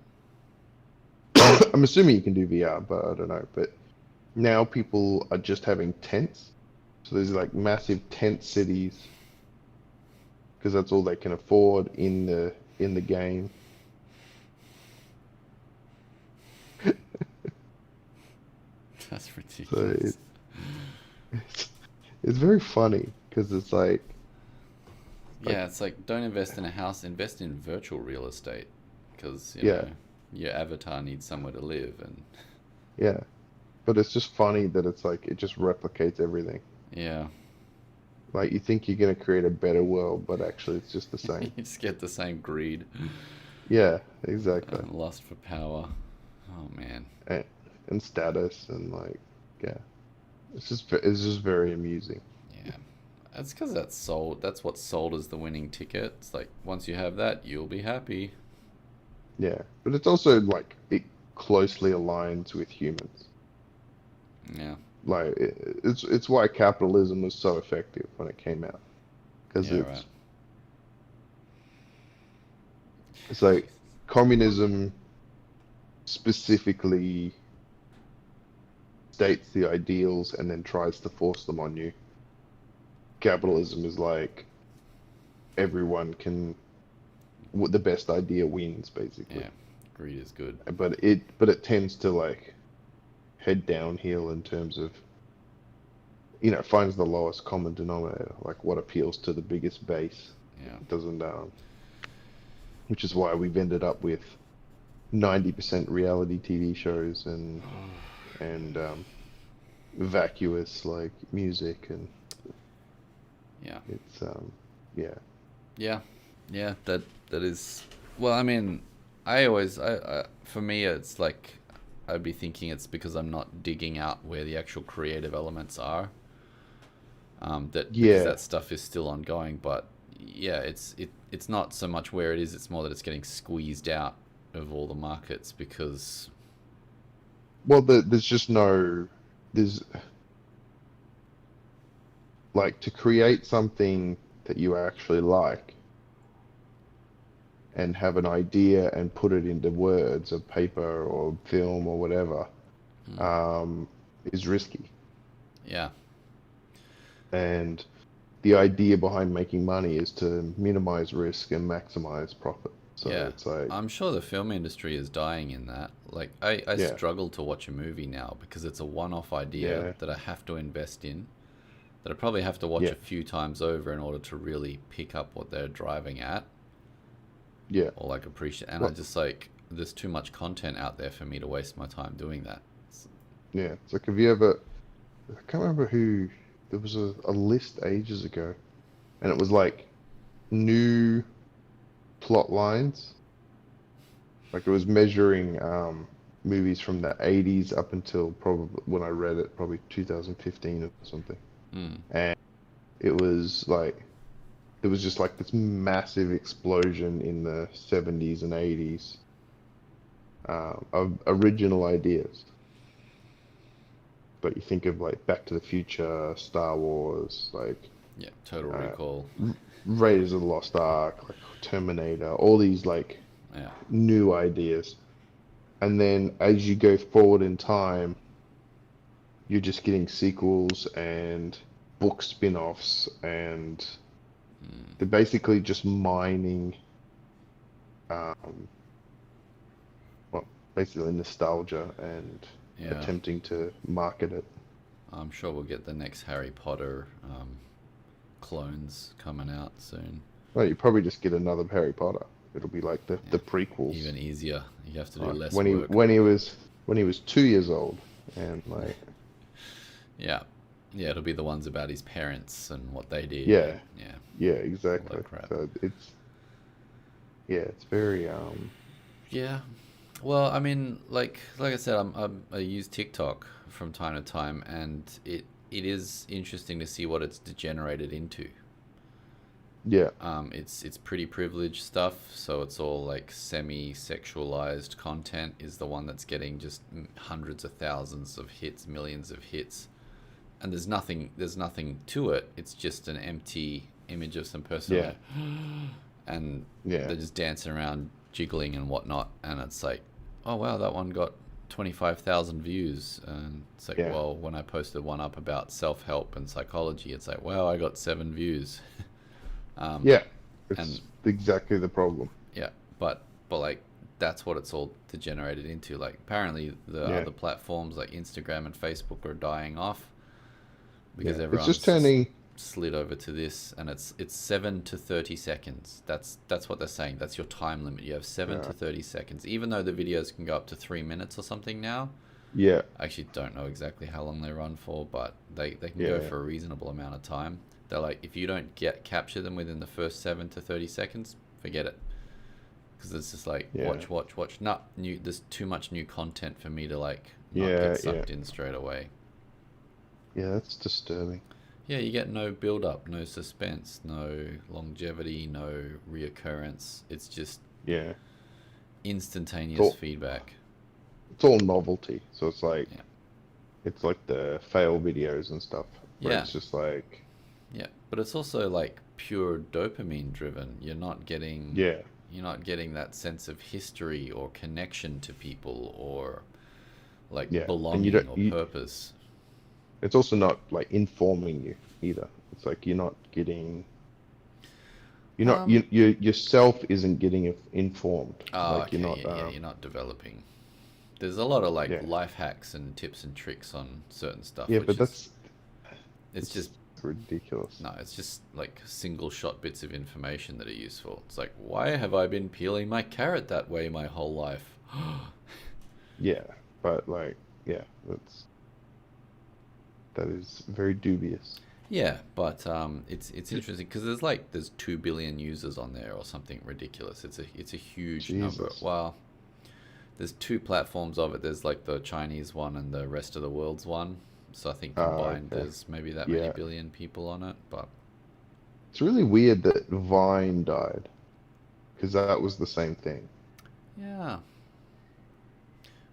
I'm assuming you can do VR, but I don't know. But now people are just having tents. So there's like massive tent cities because that's all they can afford in the game. That's So ridiculous. it's it's very funny because it's like Yeah, it's like don't invest in a house, invest in virtual real estate because, yeah, your avatar needs somewhere to live and yeah. But it's just funny that it's like it just replicates everything. yeah, Like you think you're gonna create a better world, but actually it's just the same. you just get the same greed Yeah, exactly. and lust for power. Oh man. And, and status and like yeah, it's just very amusing. Yeah. That's because that's what sold as the winning ticket. It's like once you have that, you'll be happy. Yeah, but it's also like it closely aligns with humans. Yeah. Like it's why capitalism was so effective when it came out because Yeah, right. it's like communism specifically states the ideals and then tries to force them on you. Capitalism is like everyone can the best idea wins basically. Yeah. Greed is good. But it tends to like head downhill in terms of finds the lowest common denominator, like what appeals to the biggest base. Yeah. It doesn't which is why we've ended up with 90% reality TV shows and vacuous like music, and Yeah. it's yeah. Yeah. Yeah. That is. Well, I mean, I for me, it's like I'd be thinking it's because I'm not digging out where the actual creative elements are. That because Yeah. that stuff is still ongoing, but yeah, it's not so much where it is. It's more that it's getting squeezed out of all the markets because Well, there's just no there's like to create something that you actually like and have an idea and put it into words or paper or film or whatever mm, um, is risky. yeah, And the idea behind making money is to minimize risk and maximize profit. So yeah. it's like, I'm sure the film industry is dying in that. Like I yeah, struggle to watch a movie now because it's a one-off idea yeah, that I have to invest in. that I probably have to watch Yeah. a few times over in order to really pick up what they're driving at Yeah. or like appreciate. And I Well, just like there's too much content out there for me to waste my time doing that. yeah. It's like, have you ever? I can't remember who. There was a list ages ago, and it was like new plot lines. Like it was measuring movies from the 80s up until probably when I read it, probably 2015 or something. Mm. And it was like there was just like this massive explosion in the 70s and 80s of original ideas. But you think of like Back to the Future, Star Wars, like Yeah, Total uh, Recall. Raiders of the Lost Ark, like Terminator, all these like Yeah. new ideas. And then as you go forward in time, you're just getting sequels and book spin-offs, and Mm. they're basically just mining, um, well, basically nostalgia and Yeah. attempting to market it. I'm sure we'll get the next Harry Potter clones coming out soon. Well, you probably just get another Harry Potter. It'll be like the Yeah. prequels. Even easier. You have to do Like less when he work. when he was 2 years old, and like Yeah. Yeah, it'll be the ones about his parents and what they did. yeah, Yeah. yeah, All exactly. that crap. So it's very Yeah. Well, I mean, like I said, I use TikTok from time to time, and it is interesting to see what it's degenerated into. yeah, It's pretty privileged stuff, so it's all like semi-sexualized content is the one that's getting just hundreds of thousands of hits, millions of hits, and there's nothing to it. It's just an empty image of some person, yeah, like, and yeah, they're just dancing around, jiggling and whatnot, and it's like, oh wow, that one got 25,000 views, and it's like, yeah, well, when I posted one up about self-help and psychology, it's like, wow, I got 7 views. yeah. And It's exactly the problem. yeah, but like that's what it's all degenerated into. Like apparently the Yeah, other platforms like Instagram and Facebook are dying off because yeah. It's just everyone's just turning. slid over to this, and it's 7 to 30 seconds. That's what they're saying. That's your time limit. You have seven Yeah, to 30 seconds. Even though the videos can go up to 3 minutes or something now. yeah, I actually don't know exactly how long they run for, but they can go yeah, for a reasonable amount of time. They're like, if you don't capture them within the first 7 to 30 seconds, forget it, because it's just like yeah, watch. Not new. There's too much new content for me to like not yeah, get yeah. sucked in straight away. Yeah, that's disturbing. Yeah, you get no build up, no suspense, no longevity, no reoccurrence. It's just Yeah, it's instantaneous all feedback. it's all novelty. So Yeah. it's like the fail videos and stuff, where Yeah. it's just like Yeah, but it's also like pure dopamine driven. yeah, You're not getting that sense of history or connection to people or like yeah, and you don't belonging or you. purpose. It's also not like informing you either. It's like you're not Um, you yourself isn't getting informed. oh, Like you're okay, not yeah, you're not developing. There's a lot of like yeah, life hacks and tips and tricks on certain stuff, yeah, which but is it's it's just ridiculous. no, it's just like single shot bits of information that are useful. It's like, why have I been peeling my carrot that way my whole life? Yeah, but like yeah, that is very dubious. Yeah, but it's interesting because there's 2 billion users on there or something ridiculous. It's a huge number. Jesus. Well, there's two platforms of it. There's like the Chinese one and the rest of the world's one. So I think combined Okay. there's maybe that many Yeah. billion people on it. But It's really weird that Vine died, because that was the same thing. yeah,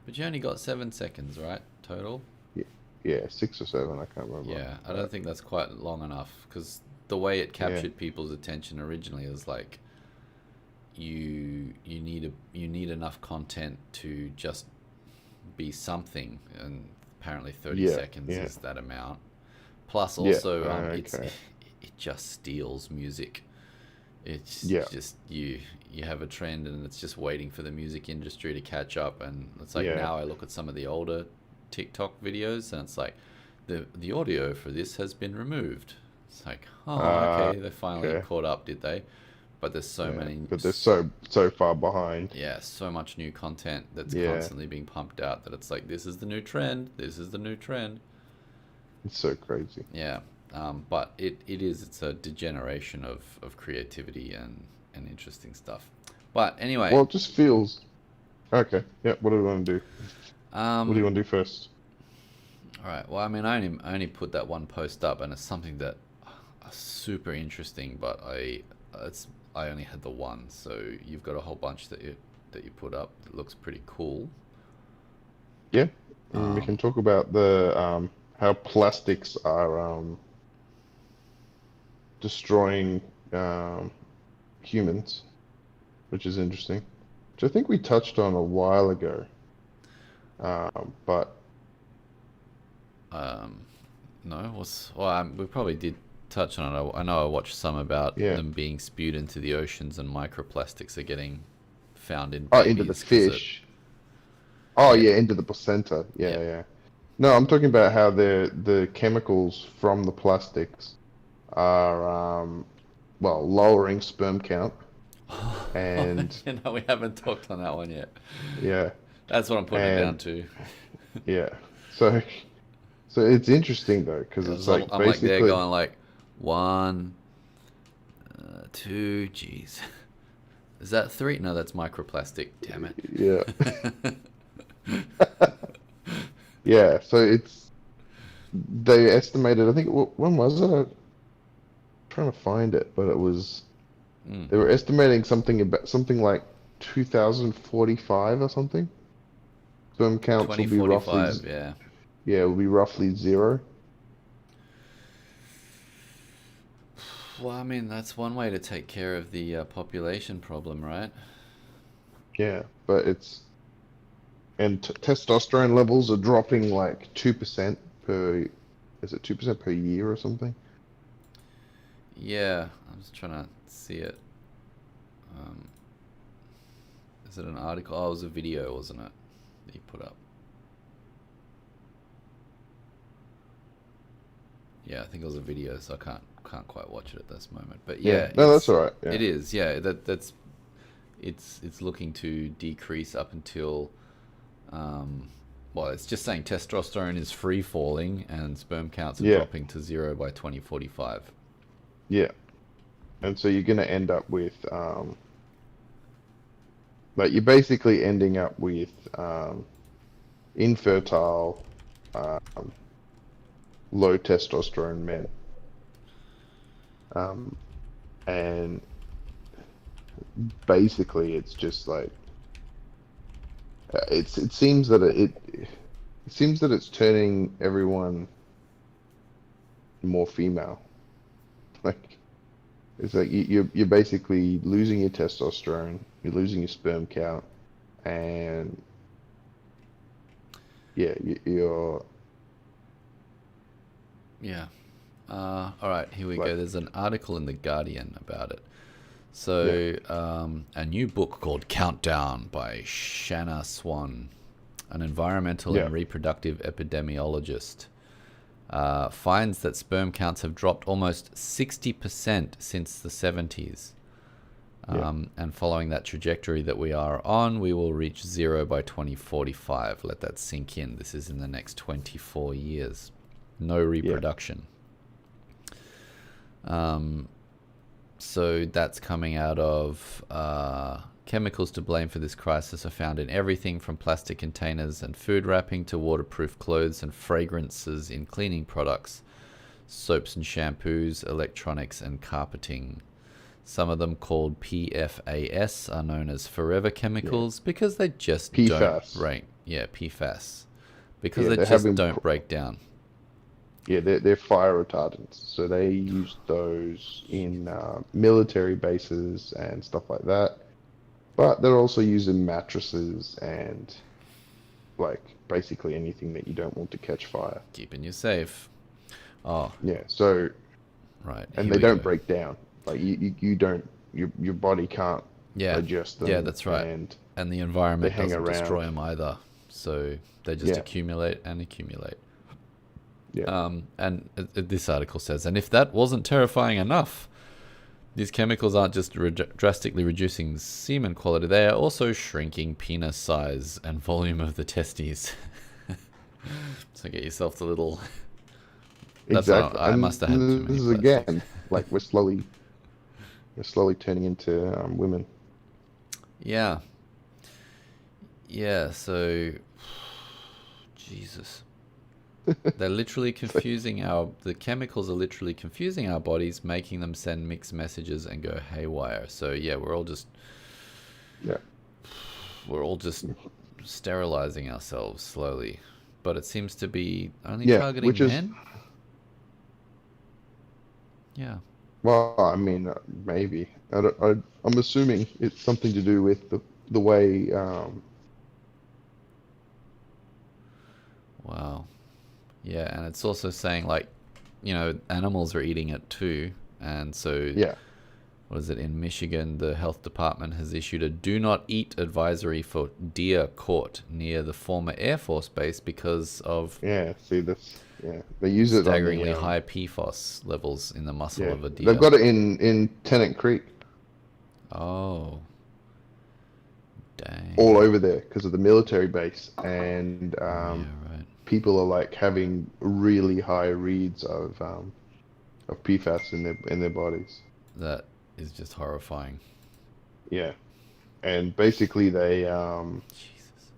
but you only got 7 seconds, right? Total. Yeah, yeah, 6 or 7, I can't remember. Yeah, I don't But think that's quite long enough because the way it yeah, captured people's attention originally is like you need enough content to just be something, and apparently 30 yeah, seconds yeah, is that amount. Plus, yeah. also, Okay. it just steals music. It's Yeah, just you have a trend, and it's just waiting for the music industry to catch up. And it's like yeah, now I look at some of the older TikTok videos, and it's like the audio for this has been removed. It's like, oh, Uh, okay, they finally okay. caught up, did they? But there's so Yeah. many, But they're so far behind. yeah, so much new content that's Yeah. constantly being pumped out that it's like, this is the new trend. This is the new trend. It's so crazy. Yeah. But it's a degeneration of creativity and interesting stuff. But anyway, Well, it just feels okay. Yeah. What do we want to do? What do you um, want to do first? all right. Well, I mean, I only put that one post up, and it's something that super interesting, but I only had the one, so you've got a whole bunch that you put up that looks pretty cool. Yeah. We can Um, talk about the how plastics are destroying um, humans, which is interesting. Which I think we touched on a while ago. But um, no, we probably did touch on it. I know I watched some about yeah. them being spewed into the oceans and microplastics are getting found in Oh, into the babies because it, fish. Oh yeah, yeah, into the placenta. yeah. Yeah, yeah. No, I'm talking about how the chemicals from the plastics are well, lowering sperm count and We haven't talked on that one yet. yeah, That's what I'm putting it down and to. yeah. So so it's interesting though, because it's like I'm like there basically going like one, two, geez. Is that three? No, that's microplastic. Damn yeah. it. Yeah, so it's they estimated, I think when was it? I'm trying to find it, but it was Mm. they were estimating something like 2045 or something. Sperm counts will be roughly 2045, yeah. yeah, will be roughly zero. Well, I mean, that's one way to take care of the population problem, right? Yeah, but it's and t testosterone levels are dropping like 2% per, is it 2% per year or something? Yeah, I'm just trying to see it. Um, is it an article? Oh, it was a video, wasn't it? That you put up. Yeah, I think it was a video, so I can't quite watch it at this moment. But Yeah, yeah, no, that's all right. Yeah, it is. Yeah, that's it's looking to decrease up until well, it's just saying testosterone is free falling and sperm counts are yeah, dropping to zero by 2045. yeah. And so you're gonna end up with like you're basically ending up with infertile, um, low testosterone men. Um, and basically, it's just like it seems that it seems that it's turning everyone more female. Like it's like you're basically losing your testosterone, you're losing your sperm count, and yeah, you're Yeah. All right, here we like go. There's an article in The Guardian about it. yeah, So, a new book called Countdown by Shanna Swan, an environmental yeah, and reproductive epidemiologist, finds that sperm counts have dropped almost 60% since the 70s. yeah, And following that trajectory that we are on, we will reach zero by 2045. Let that sink in. This is in the next 24 years. No yeah, reproduction. So that's coming out of chemicals to blame for this crisis are found in everything from plastic containers and food wrapping to waterproof clothes and fragrances in cleaning products, soaps and shampoos, electronics and carpeting. Some of them called PFAS are known as forever yeah. chemicals because they just don't PFAS. break. Yeah, PFAS. Because Yeah, they they're just having don't break down. yeah, they're fire retardants. So they use those in military bases and stuff like that. But they're also used in mattresses and like basically anything that you don't want to catch fire. Keeping you safe. Oh, Yeah. So right. and Here they we don't go. break down. Like you don't your body can't Yeah, digest yeah, them that's right. and And the they environment hang doesn't around. destroy them either. So they just Yeah. accumulate and accumulate. Yeah. And this article says, and if that wasn't terrifying enough, these chemicals aren't just drastically reducing semen quality, they are also shrinking penis size and volume of the testes. So get yourself the little... That's Exactly. not, I And must have had too this many is plastics. again, like we're slowly turning into women. Yeah. Yeah, so... Jesus. They're literally confusing the chemicals are literally confusing our bodies, making them send mixed messages and go haywire. So yeah, we're all just Yeah. sterilizing ourselves slowly. But it seems to be only Yeah, targeting which is, men? Yeah. well, I mean, maybe. I'm assuming it's something to do with the way, Wow. Yeah, and it's also saying like, animals are eating it too. And so yeah, what is it, in Michigan, the health department has issued a do not eat advisory for deer caught near the former Air Force base because of yeah. See this? Yeah, they use it on staggeringly the, high PFOS levels in the muscle yeah. of a They've deer. got it in Tennant Creek, Oh, dang. all over there because of the military base, and Yeah, right. people are like having really high reads of PFAS in their bodies. That is just horrifying. Yeah, and basically Jesus.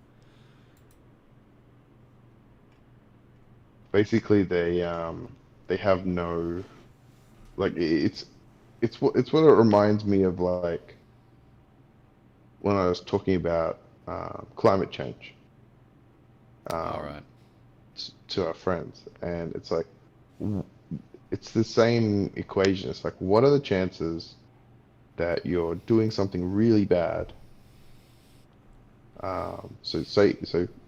they have no, like, it's what it reminds me of, like when I was talking about climate change All um, right. to our friends, and it's like it's the same equation. It's like, what are the chances that you're doing something really bad? So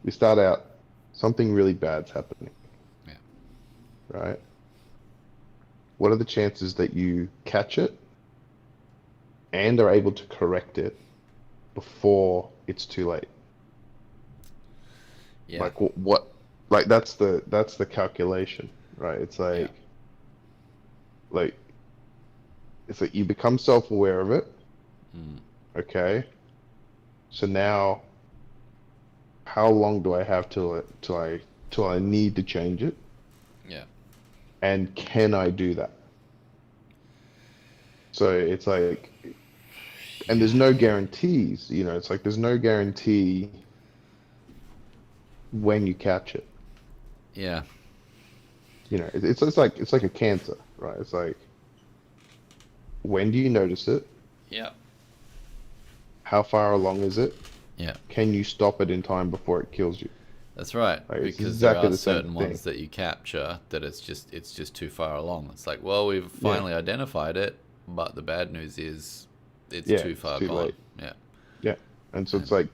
we start out, something really bad's happening, Yeah. right? What are the chances that you catch it and are able to correct it before it's too late? Yeah. Like what like that's the calculation, right? Yeah. Like it's like you become self-aware of it, Mm. okay? So now how long do I have till I need to change it? Yeah. And can I do that? So it's like, and there's no guarantees, it's like there's no guarantee when you catch it. Yeah. It's like a cancer, right? It's like, when do you notice it? Yeah. How far along is it? Yeah. Can you stop it in time before it kills you? That's right. Like, it's Because there exactly are the same certain thing. ones that you capture that it's just too far along. It's like, well, we've Yeah, finally identified it, but the bad news is it's yeah, too it's far too gone. late. Yeah. Yeah, and so it's And like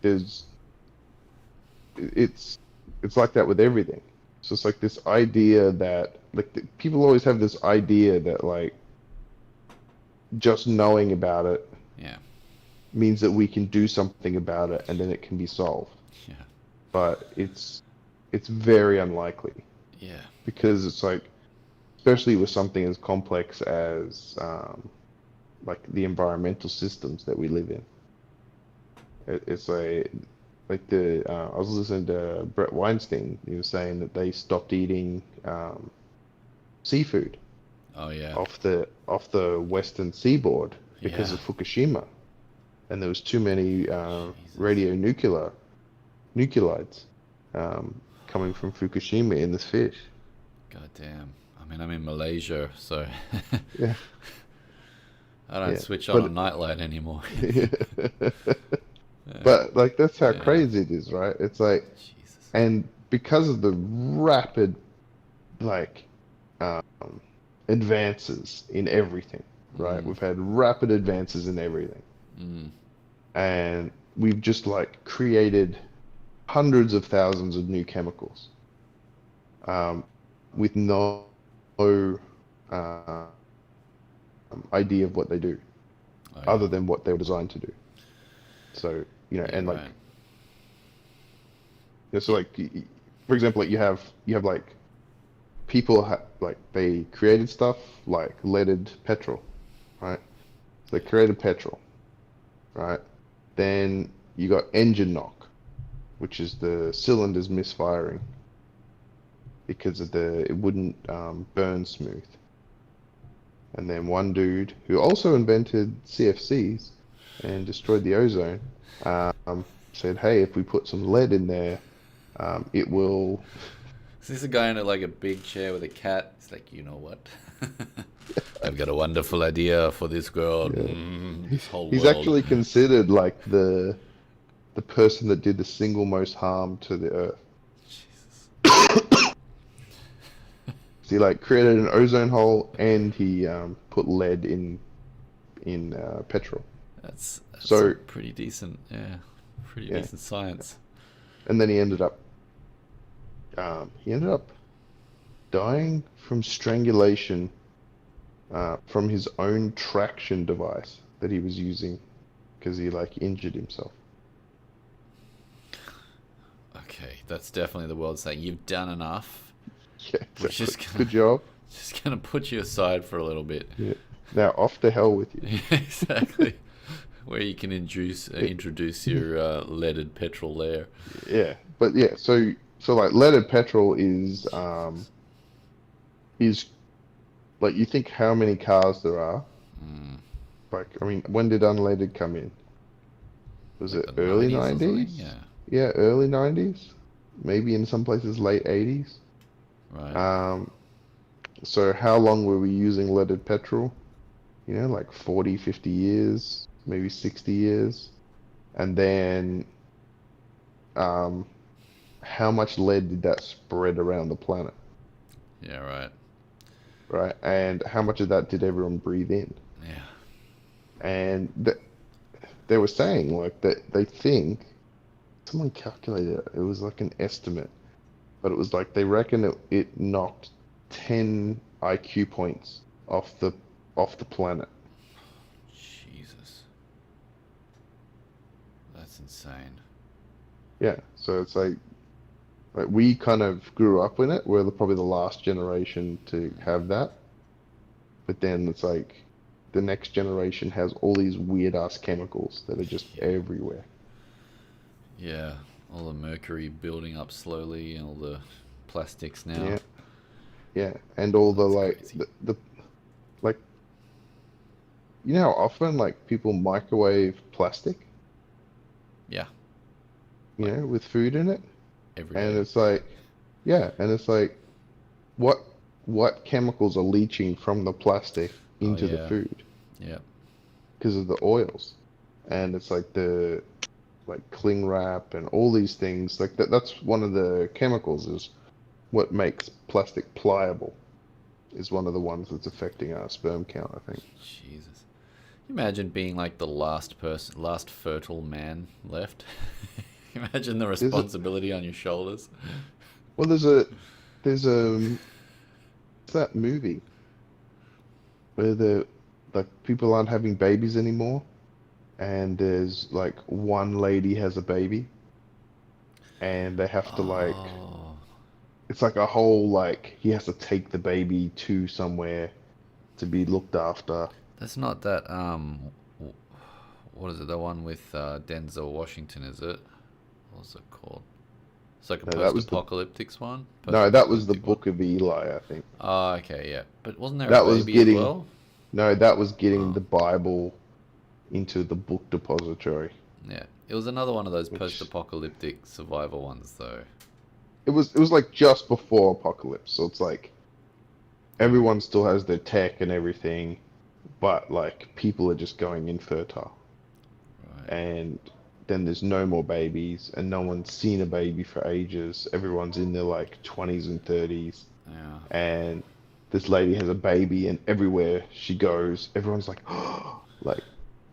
it's it's like that with everything. So it's like this idea that, like, people always have this idea that, like, just knowing about it yeah. means that we can do something about it and then it can be solved. Yeah. But it's very unlikely, Yeah. because it's like, especially with something as complex as like the environmental systems that we live in. It's like I was listening to Brett Weinstein. He was saying that they stopped eating seafood Oh yeah. off the western seaboard because Yeah. of Fukushima, and there was too many Jesus. nuclides coming from Fukushima in this fish. God damn. I mean, I'm in Malaysia, so Yeah, I don't yeah, switch on a but nightlight anymore. Yeah. but like, that's how Yeah. crazy it is, right? It's like, Jesus. and because of the rapid, like, um, advances in everything, right? Mm. We've had rapid advances in everything, Mm. and we've just, like, created hundreds of thousands of new chemicals, um, with no uh, idea of what they do, Oh yeah. other than what they were designed to do. So, Yeah. and, like, Right. so, like, for example, like, you have like like they created stuff like leaded petrol, right? So they created petrol, right? Then you got engine knock, which is the cylinders misfiring because of it wouldn't burn smooth. And then one dude who also invented CFCs and destroyed the ozone said, "Hey, if we put some lead in there, it will." Is this a guy in like a big chair with a cat? It's like, you know what? I've got a wonderful idea for this girl. Yeah. This whole He's world. actually considered like the person that did the single most harm to the Earth. Jesus. So he like created an ozone hole and he put lead in petrol. That's So pretty decent. Yeah, pretty yeah, decent science. and then he ended up dying from strangulation from his own traction device that he was using because he like injured himself. Okay, that's definitely the world saying you've done enough. Yeah, We're exactly. Good job. just gonna put you aside for a little bit. Yeah. Now off to hell with you. Yeah, exactly. Where you can introduce your leaded petrol there. Yeah, but yeah, so like leaded petrol is like you think how many cars there are. Mm, Like I mean, when did unleaded come in? Was like it the early 90s or something? 90s? Yeah. Yeah, early 90s. Maybe in some places late 80s. Right. So how long were we using leaded petrol? You know, like 40, 50 years, maybe 60 years. And then how much lead did that spread around the planet, Yeah. Right. right? And how much of that did everyone breathe in? Yeah. And they were saying like that they think someone calculated it. It was like an estimate, but it was like they reckon it knocked 10 IQ points off the planet. Jesus. That's insane. Yeah, so it's like we kind of grew up in it. We're probably the last generation to have that. But then it's like the next generation has all these weird ass chemicals that are just everywhere. Yeah. All the mercury building up slowly and all the plastics now. Yeah, yeah, and all the That's like crazy. the like you know how often like people microwave plastic, Yeah. you Like know, with food in it, every and day. it's like yeah, and it's like what what chemicals are leaching from the plastic Oh into the yeah. food Yeah. because of the oils, and it's like the like cling wrap and all these things like that's one of the chemicals is what makes plastic pliable is one of the ones that's affecting our sperm count, I think. Jesus. Imagine being like the last fertile man left. Imagine the There's a responsibility on your shoulders. well there's it's that movie where the like people aren't having babies anymore and there's like one lady has a baby and they have to like Oh, it's like a whole like he has to take the baby to somewhere to be looked after. that's not that. What is it? The one with Denzel Washington, is it? What's it called? It's like a No, that was the post-apocalyptic one. no, that was the Post-apocalyptic one. Book of Eli, I think. Oh, okay, yeah. But wasn't there a That was baby as getting well? no, that was getting Oh, the Bible into the book depository, yeah. It was another one of those which post-apocalyptic survival ones, though. it was like just before apocalypse, so it's like everyone still has their tech and everything, but like people are just going infertile, Right. and then there's no more babies, and no one's seen a baby for ages. Everyone's in their like 20s and 30s, Yeah. and this lady has a baby, and everywhere she goes, everyone's like, like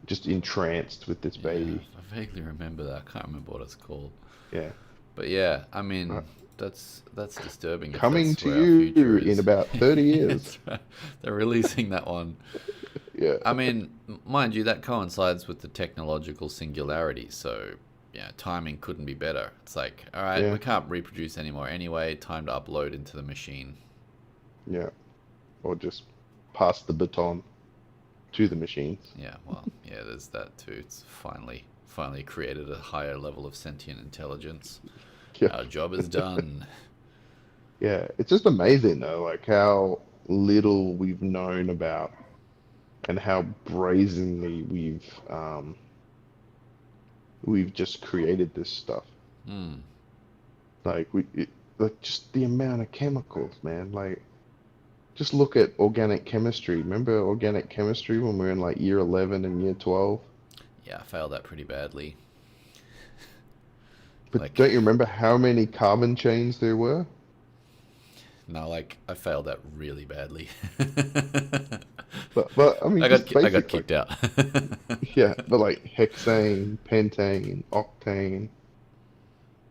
just entranced with this Yeah. baby. I vaguely remember that. I can't remember what it's called. Yeah. But yeah, I mean, Right. that's disturbing if Coming that's to where our future you in is. about 30 years. That's right. They're releasing that one. Yeah. I mean, mind you, that coincides with the technological singularity, so yeah, timing couldn't be better. It's like, all right, Yeah. we can't reproduce anymore anyway. Time to upload into the machine. Yeah, or just pass the baton to the machines. Yeah, well, yeah, there's that too. It's finally created a higher level of sentient intelligence. Yeah, Our job is done. yeah. It's just amazing though, like how little we've known about and how brazenly we've just created this stuff. Hmm. Like just the amount of chemicals, man. Like just look at organic chemistry. Remember organic chemistry when we were in like year 11 and year 12? Yeah, I failed that pretty badly. But Like, don't you remember how many carbon chains there were? no, like I failed that really badly. But I mean just I got basic like kicked out. yeah, but like hexane, pentane, octane,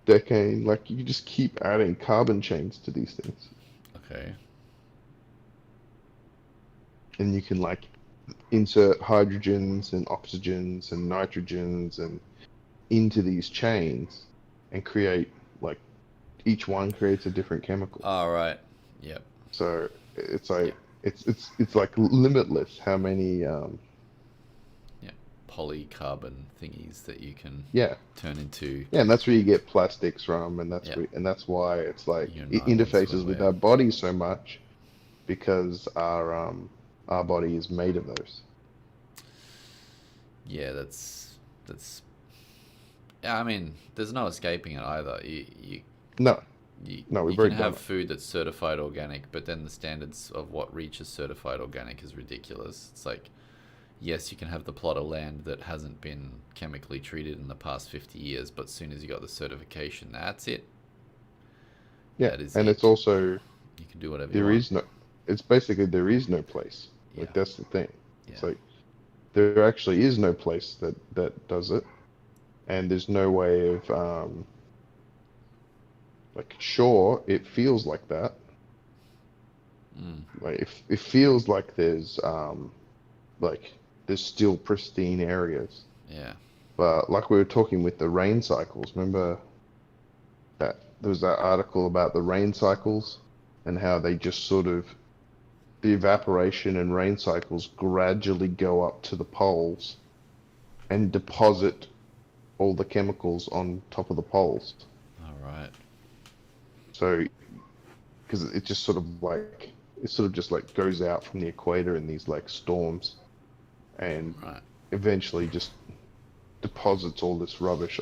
decane, like you just keep adding carbon chains to these things. Okay. And you can like insert hydrogens and oxygens and nitrogens and into these chains and create like each one creates a different chemical. All right. Yep. So it's Yep. like it's like limitless how many Yep. Polycarbon thingies that you can yeah. turn into Yeah, and that's where you get plastics from, yep, and that's why it's like your it nylon interfaces with swimwear. our body so much because our body is made of those. Yeah, that's. Yeah, I mean, there's no escaping it either. No, You no, you we've can already done have it. food that's certified organic, but then the standards of what reaches certified organic is ridiculous. It's like, yes, you can have the plot of land that hasn't been chemically treated in the past 50 years, but as soon as you got the certification, that's it. Yeah, That is and it's it. also You can do whatever you there want. is no. It's basically there is no place. Yeah, Like that's the thing. It's yeah. like there actually is no place that does it, and there's no way of like sure it feels like that. Mm, Like it feels like there's still pristine areas. yeah. But like we were talking with the rain cycles, remember that there was that article about the rain cycles and how they just sort of the evaporation and rain cycles gradually go up to the poles and deposit all the chemicals on top of the poles. All right. So because it just sort of like it sort of just like goes out from the equator in these like storms and Right. eventually just deposits all this rubbish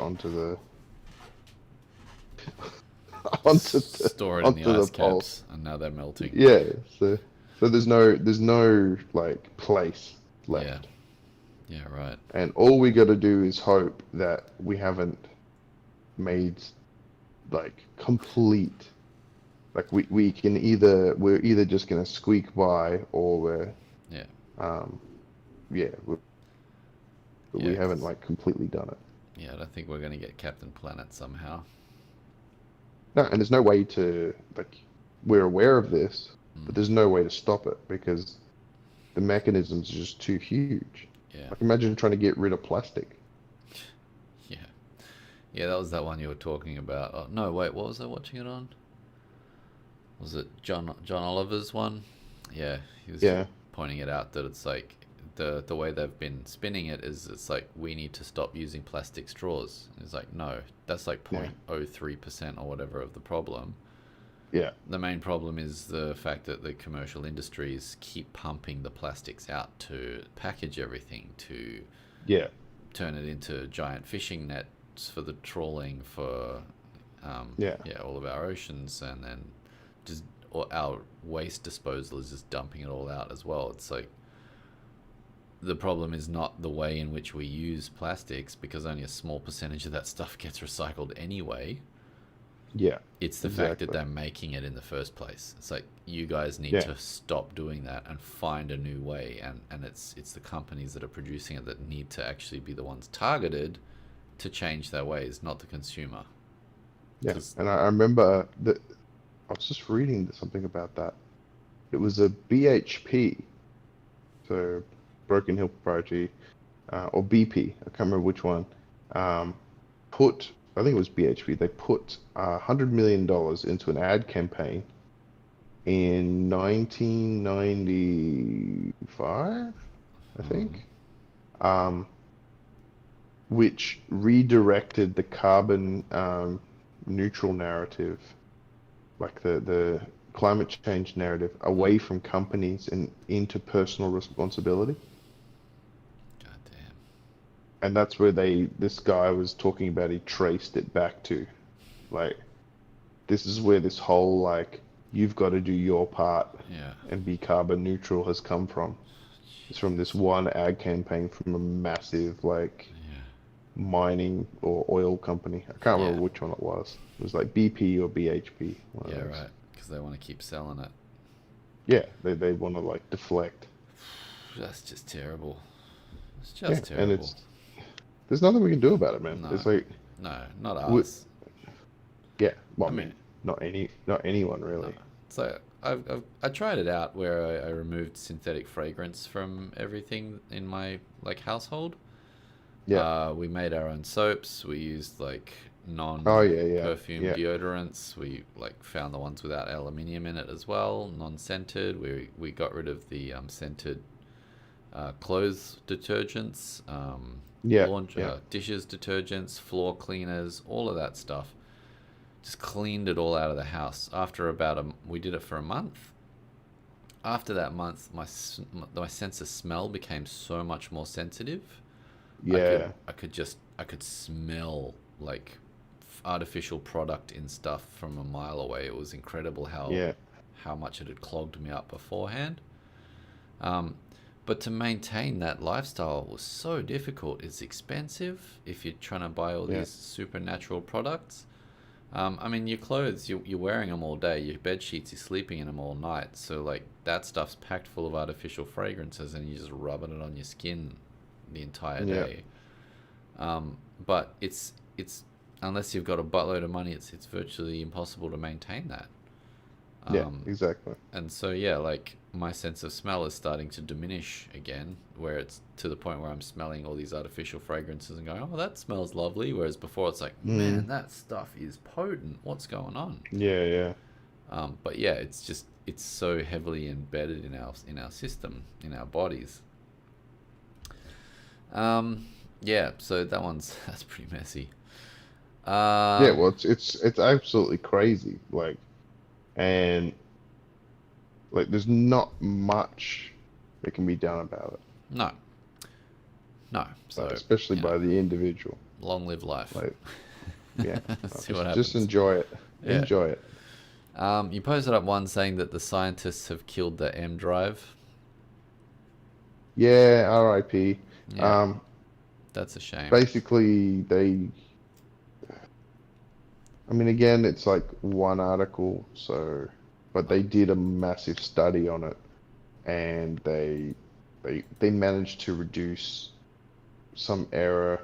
Store it in the onto the ice pole. caps, and now they're melting. Yeah, so there's no like place Yeah. left. Yeah. Right. And all we got to do is hope that we haven't made like complete like we're either just gonna squeak by or we're Yeah. um yeah but Yeah. we haven't like completely done it. Yeah. I don't think we're gonna get Captain Planet somehow. No, and there's no way to like we're aware of this, but Mm, there's no way to stop it because the mechanisms are just too huge. yeah. Like imagine trying to get rid of plastic. Yeah. Yeah. That was that one you were talking about. Oh, no, wait. What was I watching it on? Was it John Oliver's one? Yeah, he was Yeah, pointing it out that it's like the way they've been spinning it is it's like we need to stop using plastic straws. It's like no, that's like yeah, 0.03% or whatever of the problem. yeah, The main problem is the fact that the commercial industries keep pumping the plastics out to package everything, to yeah, turn it into giant fishing nets for the trawling for yeah, yeah, all of our oceans, and then just or our waste disposal is just dumping it all out as well. It's like the problem is not the way in which we use plastics because only a small percentage of that stuff gets recycled anyway. yeah, It's the fact that exactly. they're making it in the first place. It's like you guys need Yeah, to stop doing that and find a new way, and it's the companies that are producing it that need to actually be the ones targeted to change their ways, not the consumer. yeah. Because And I remember that I was just reading something about that. It was a BHP, so Broken Hill Proprietary, or BP. I can't remember which one. Um, put I think it was BHP. They put $100 million into an ad campaign in 1995, I Mm. think, um, which redirected the carbon neutral narrative, like the climate change narrative, Mm. away from companies and into personal responsibility. God damn. And that's where this guy was talking about, he traced it back to. Like, this is where this whole, like, you've got to do your part Yeah. and be carbon neutral has come from. It's from this Jesus. one ad campaign from a massive, like, Yeah. mining or oil company. I can't Yeah. remember which one it was. It was like BP or BHP, one of Yeah. those. Right. Because they want to keep selling it. Yeah, they want to, like, deflect. That's just terrible. It's Yeah, just and terrible. there's nothing we can do about it, man. No. It's like, No. Not we, us. yeah, well, I I mean, mean, not anyone no. really. So I tried it out where I removed synthetic fragrance from everything in my like household. Yeah. We made our own soaps. We used like Oh non yeah, yeah, perfume yeah, deodorants. We like found the ones without aluminium in it as well, non scented. We got rid of the scented clothes detergents, yeah, laundry, yeah, dishes detergents, floor cleaners, all of that stuff. Just cleaned it all out of the house. After about we did it for a month. After that month, my sense of smell became so much more sensitive. yeah, I could smell like artificial product in stuff from a mile away. It was incredible yeah, how much it had clogged me up beforehand. Um, but to maintain that lifestyle was so difficult. It's expensive if you're trying to buy all yeah, these supernatural products. I mean, your clothes, you're wearing them all day. Your bed sheets, you're sleeping in them all night. So, like, that stuff's packed full of artificial fragrances and you're just rubbing it on your skin the entire yeah, day. But it's unless you've got a buttload of money, it's virtually impossible to maintain that. yeah, Um, exactly. and so yeah, like my sense of smell is starting to diminish again, where it's to the point where I'm smelling all these artificial fragrances and going, "Oh, that smells lovely." Whereas before, it's like, Mm, "Man, that stuff is potent. What's going on?" yeah, yeah, But yeah, it's so heavily embedded in our system, in our bodies. Um, yeah, so that one's that's pretty messy. yeah. Uh, Well, it's absolutely crazy. And like, there's not much that can be done about it, no, no. So especially you know, by the individual. long live life. Like, yeah, no, See what just happens. enjoy it, Yeah. enjoy it. You posted up one saying that the scientists have killed the M drive. Yeah, RIP. Yeah, Um, that's a shame. basically, I mean, again, it's like one article, so, but Oh, they did a massive study on it, and they managed to reduce some error.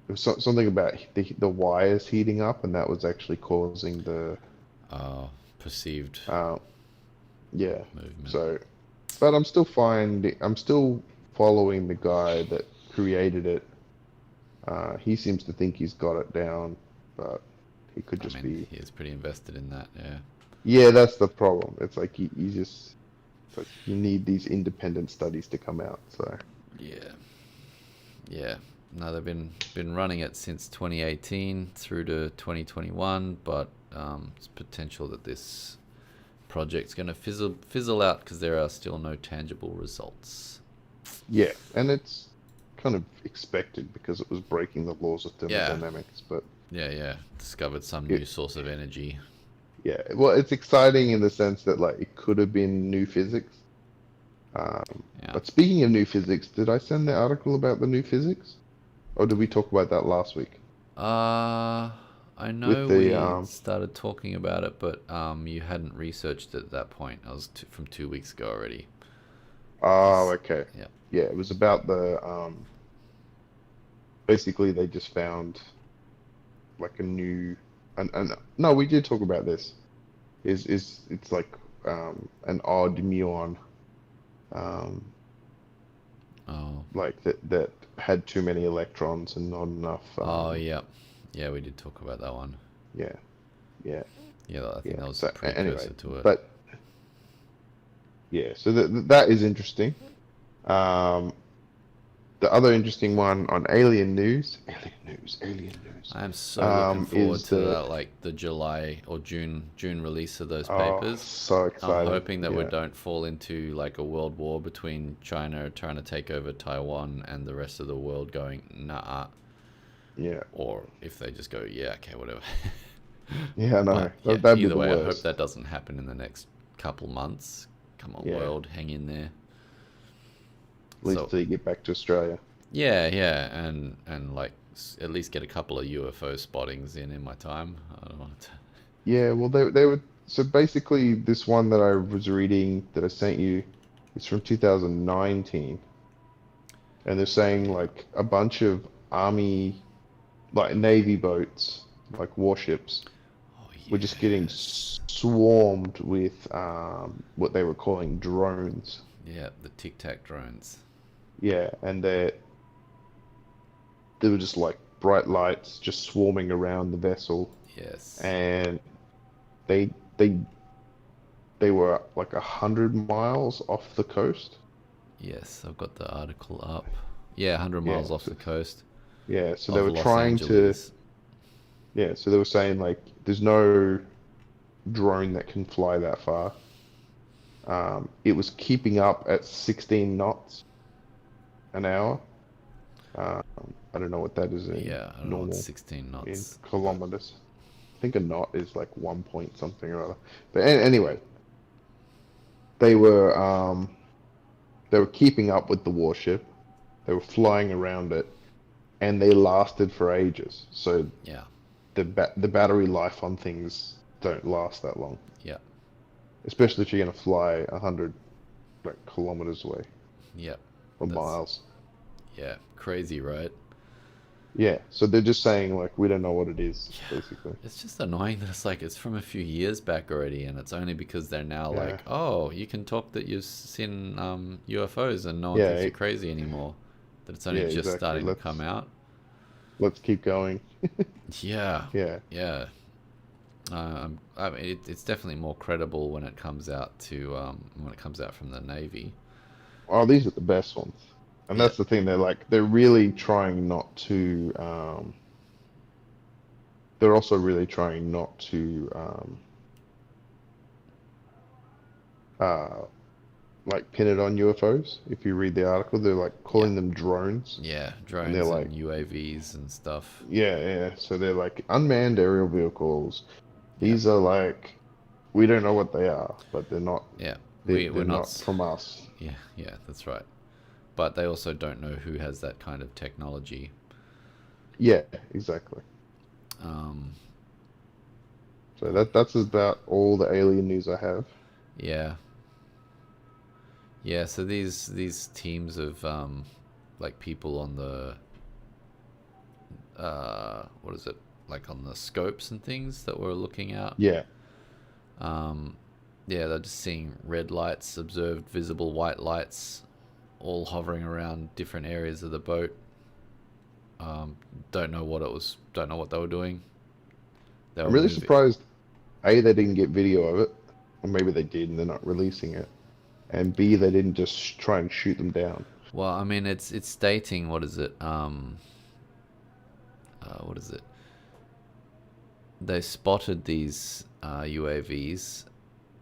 It was something about the wires heating up, and that was actually causing the perceived uh, yeah. movement. So, but I'm still following the guy that created it. He seems to think he's got it down, but he could I just mean, be. he is pretty invested in that. Yeah. Yeah, that's the problem. It's like you just, it's like you need these independent studies to come out. So Yeah. Yeah. No, they've been running it since 2018 through to 2021, but it's potential that this project's going to fizzle out because there are still no tangible results. yeah, and it's kind of expected because it was breaking the laws of Yeah. thermodynamics. But Yeah, yeah. Discovered some new it, source of energy. yeah, well, it's exciting in the sense that like it could have been new physics. Yeah. But speaking of new physics, did I send the article about the new physics, or did we talk about that last week Uh, I with know the we started talking about it, but you hadn't researched it at that point. I was from 2 weeks ago already. Oh, 'Cause- okay. yeah. Yeah, it was about the basically they just found like a new and no, we did talk about this. Is it's like an odd muon um Oh. like that had too many electrons and not enough Oh, yeah. Yeah, we did talk about that one. yeah, yeah. Yeah, I think Yeah. that was the So anyway, precursor to it. but yeah, so that is interesting. Um, the other interesting one on alien news, I am so looking forward is to that that, like the July or June release of those oh, papers. so I'm exciting. hoping that we Yeah, don't fall into like a world war between China trying to take over Taiwan and the rest of the world going nah, yeah, or if they just go yeah, okay, whatever. yeah. But No, yeah, that'd be either the way, I hope worst. that doesn't happen in the next couple months. Come on, Yeah, world, hang in there. at least So till you get back to Australia. yeah, and like at least get a couple of UFO spottings in my time. I don't want to. Yeah, well, they were so basically this one that I was reading that I sent you is from 2019, and they're saying Yeah. like a bunch of army, like navy boats, like warships, Oh were just getting yes. swarmed with what they were calling drones. Yeah, the Tic Tac drones. Yeah, and they were just like bright lights just swarming around the vessel, Yes. and they they they were like 100 miles off the coast. Yes, I've got the article up. Yeah, 100 Yeah, miles off so, the coast yeah, so they of were Los trying to, Angeles. yeah, so they were saying like there's no drone that can fly that far. It was keeping up at 16 knots an hour. Um, I don't know what that is in Yeah, I don't know what's normal 16 in knots, but kilometers. I think a knot is like 1 point something or other. But anyway, they were um, they were keeping up with the warship. They were flying around it, and they lasted for ages. So yeah, the battery life on things don't last that long, yeah, especially if you're gonna fly 100 like kilometers away yeah. or That's miles. yeah, crazy, right? Yeah, so they're just saying like we don't know what it is, Yeah, basically. it's just annoying that it's like it's from a few years back already, and it's only because they're now Yeah, like, oh, you can talk that you've seen UFOs, and no one thinks yeah, you're crazy anymore. That it's only yeah, just exactly. starting to come out. Let's keep going. Yeah, Yeah. yeah. I mean, it's definitely more credible when it comes out from the Navy. Oh, these are the best ones. And Yeah, that's the thing, they're really trying not to they're also really trying not to uh like pin it on UFOs. If you read the article, they're like yeah, calling them drones. yeah. And they're Drones like, and UAVs and stuff. yeah, yeah. So they're like unmanned aerial vehicles. Yeah, These are like we don't know what they are, but yeah. they're We're not. not from us. Yeah, yeah. That's right. But they also don't know who has that kind of technology. Yeah, exactly. Um, So that's about all the alien news I have. yeah, yeah. So these teams of like people on the what is it, like on the scopes and things that we're looking at. Yeah. Um, yeah, they're just seeing red lights, observed visible white lights, all hovering around different areas of the boat. Don't know what it was. Don't know what they were doing. They I'm were really moving. surprised A, they didn't get video of it, or maybe they did and they're not releasing it. And B, they didn't just try and shoot them down. Well, I mean, it's stating what is it? What is it? They spotted these UAVs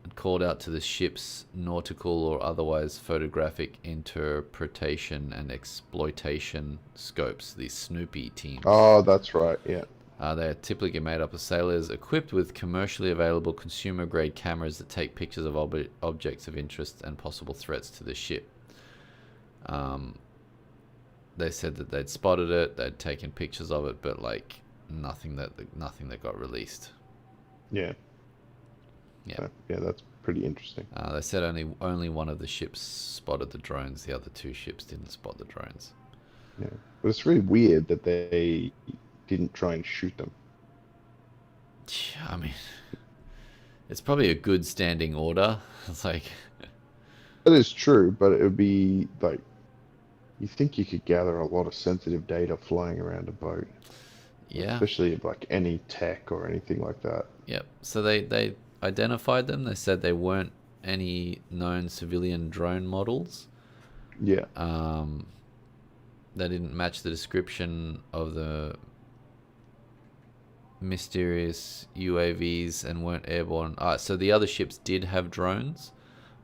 and called out to the ship's nautical or otherwise photographic interpretation and exploitation scopes. These Snoopy teams. Oh, that's right. Yeah. They are typically made up of sailors equipped with commercially available consumer-grade cameras that take pictures of objects of interest and possible threats to the ship. They said that they'd spotted it, they'd taken pictures of it, but like nothing that got released. Yeah. Yeah. Yeah, that's pretty interesting. They said only one of the ships spotted the drones. The other two ships didn't spot the drones. Yeah. But it's really weird that they didn't try and shoot them. I mean, it's probably a good standing order. It's like, That is true, but it would be like you think you could gather a lot of sensitive data flying around a boat. Yeah. especially of like any tech or anything like that. Yep. So they identified them. They said they weren't any known civilian drone models. Yeah, Um, they didn't match the description of the mysterious UAVs and weren't airborne. So the other ships did have drones,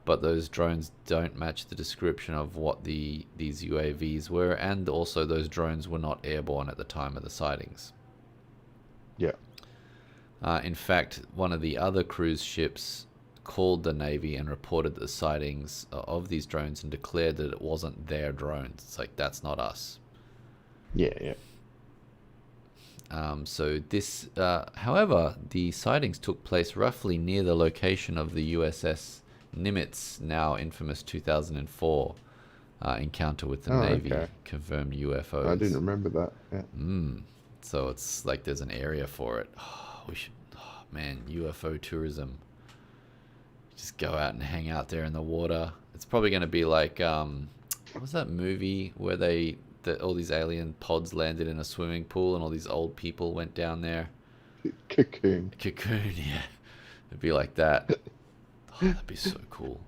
but those drones don't match the description of what these UAVs were, and also those drones were not airborne at the time of the sightings. yeah. In fact, one of the other cruise ships called the Navy and reported the sightings of these drones and declared that it wasn't their drones. It's like, that's not us. Yeah, yeah. So this, however, the sightings took place roughly near the location of the USS Nimitz, now infamous 2004 encounter with the Oh, Navy, okay. confirmed UFOs. I didn't remember that. Yeah. So it's like there's an area for it. We should, man, UFO tourism. Just go out and hang out there in the water. It's probably going to be like, what was that movie where all these alien pods landed in a swimming pool and all these old people went down there? Cocoon. Cocoon, yeah. It'd be like that. That'd be so cool.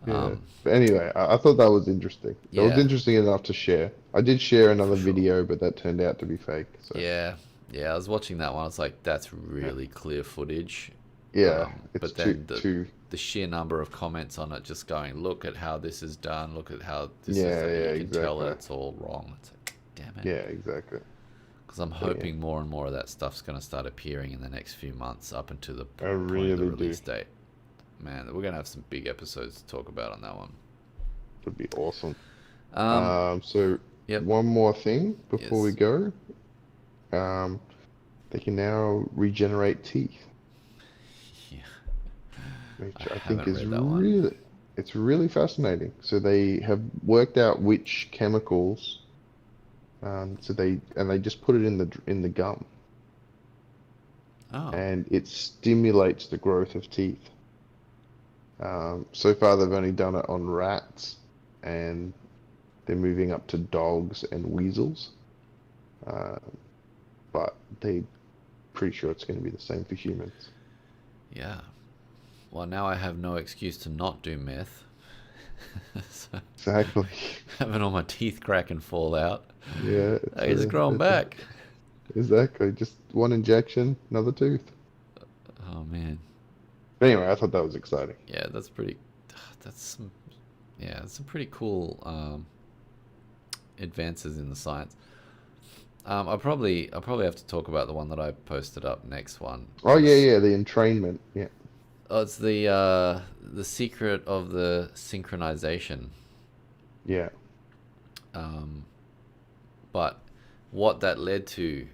Yeah. But anyway, I thought that was interesting. It was Yeah, interesting enough to share. I did share another for sure. video, but that turned out to be fake. So Yeah, yeah. I was watching that one. I was like, that's really clear footage. yeah, it's But then too. the sheer number of comments on it, just going, look at how this is done. Look at how this Yeah, is. yeah, You can tell that exactly. it's all wrong. It's like, damn it. Yeah, exactly. Because I'm But yeah, hoping more and more of that stuff's going to start appearing in the next few months up until the I point of the really do. release date. Man, we're going to have some big episodes to talk about on that one. Would be awesome. Um, So yep. one more thing before we Yes. go. They can now regenerate teeth, Yeah. which I I think haven't is read that one. really fascinating. So they have worked out which chemicals, they just put it in the gum, Oh. and it stimulates the growth of teeth. So far they've only done it on rats, and they're moving up to dogs and weasels. Uh, but they pretty sure it's going to be the same for humans. Yeah. Well, now I have no excuse to not do meth. So, Exactly. having all my teeth crack and fall out. Yeah, I can just grow them back. exactly. Just one injection, another tooth. Oh, man. But anyway, I thought that was exciting. Yeah, that's pretty. That's some. Yeah, it's some pretty cool advances in the science. I'll probably have to talk about the one that I posted up next one. Oh yeah, the entrainment. Yeah, Oh, it's the secret of the synchronization. yeah, But what that led to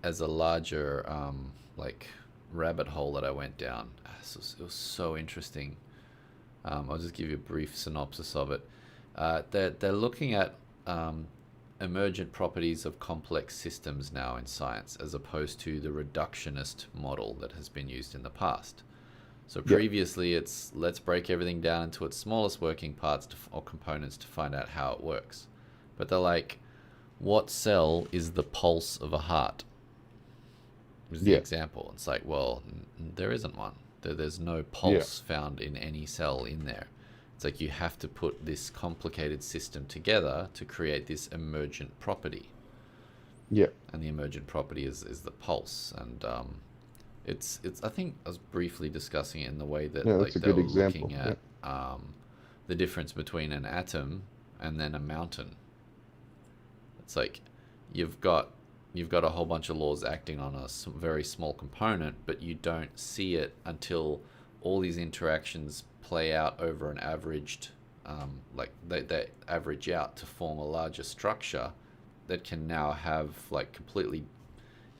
as a larger like rabbit hole that I went down, it was so interesting. I'll just give you a brief synopsis of it. They're looking at emergent properties of complex systems now in science, as opposed to the reductionist model that has been used in the past. So yeah, previously, it's let's break everything down into its smallest working parts or components to find out how it works. But they're like, what cell is the pulse of a heart? Was the yeah, example. It's like, well, there isn't one. There's no yeah, pulse found in any cell in there. It's like you have to put this complicated system together to create this emergent property. yeah. And the emergent property is the pulse. And it's I think I was briefly discussing it in the way that Yeah, like that's a they good were example. looking Yeah, at the difference between an atom and then a mountain. It's like you've got a whole bunch of laws acting on a very small component, but you don't see it until all these interactions play out over an averaged, like they average out to form a larger structure that can now have like completely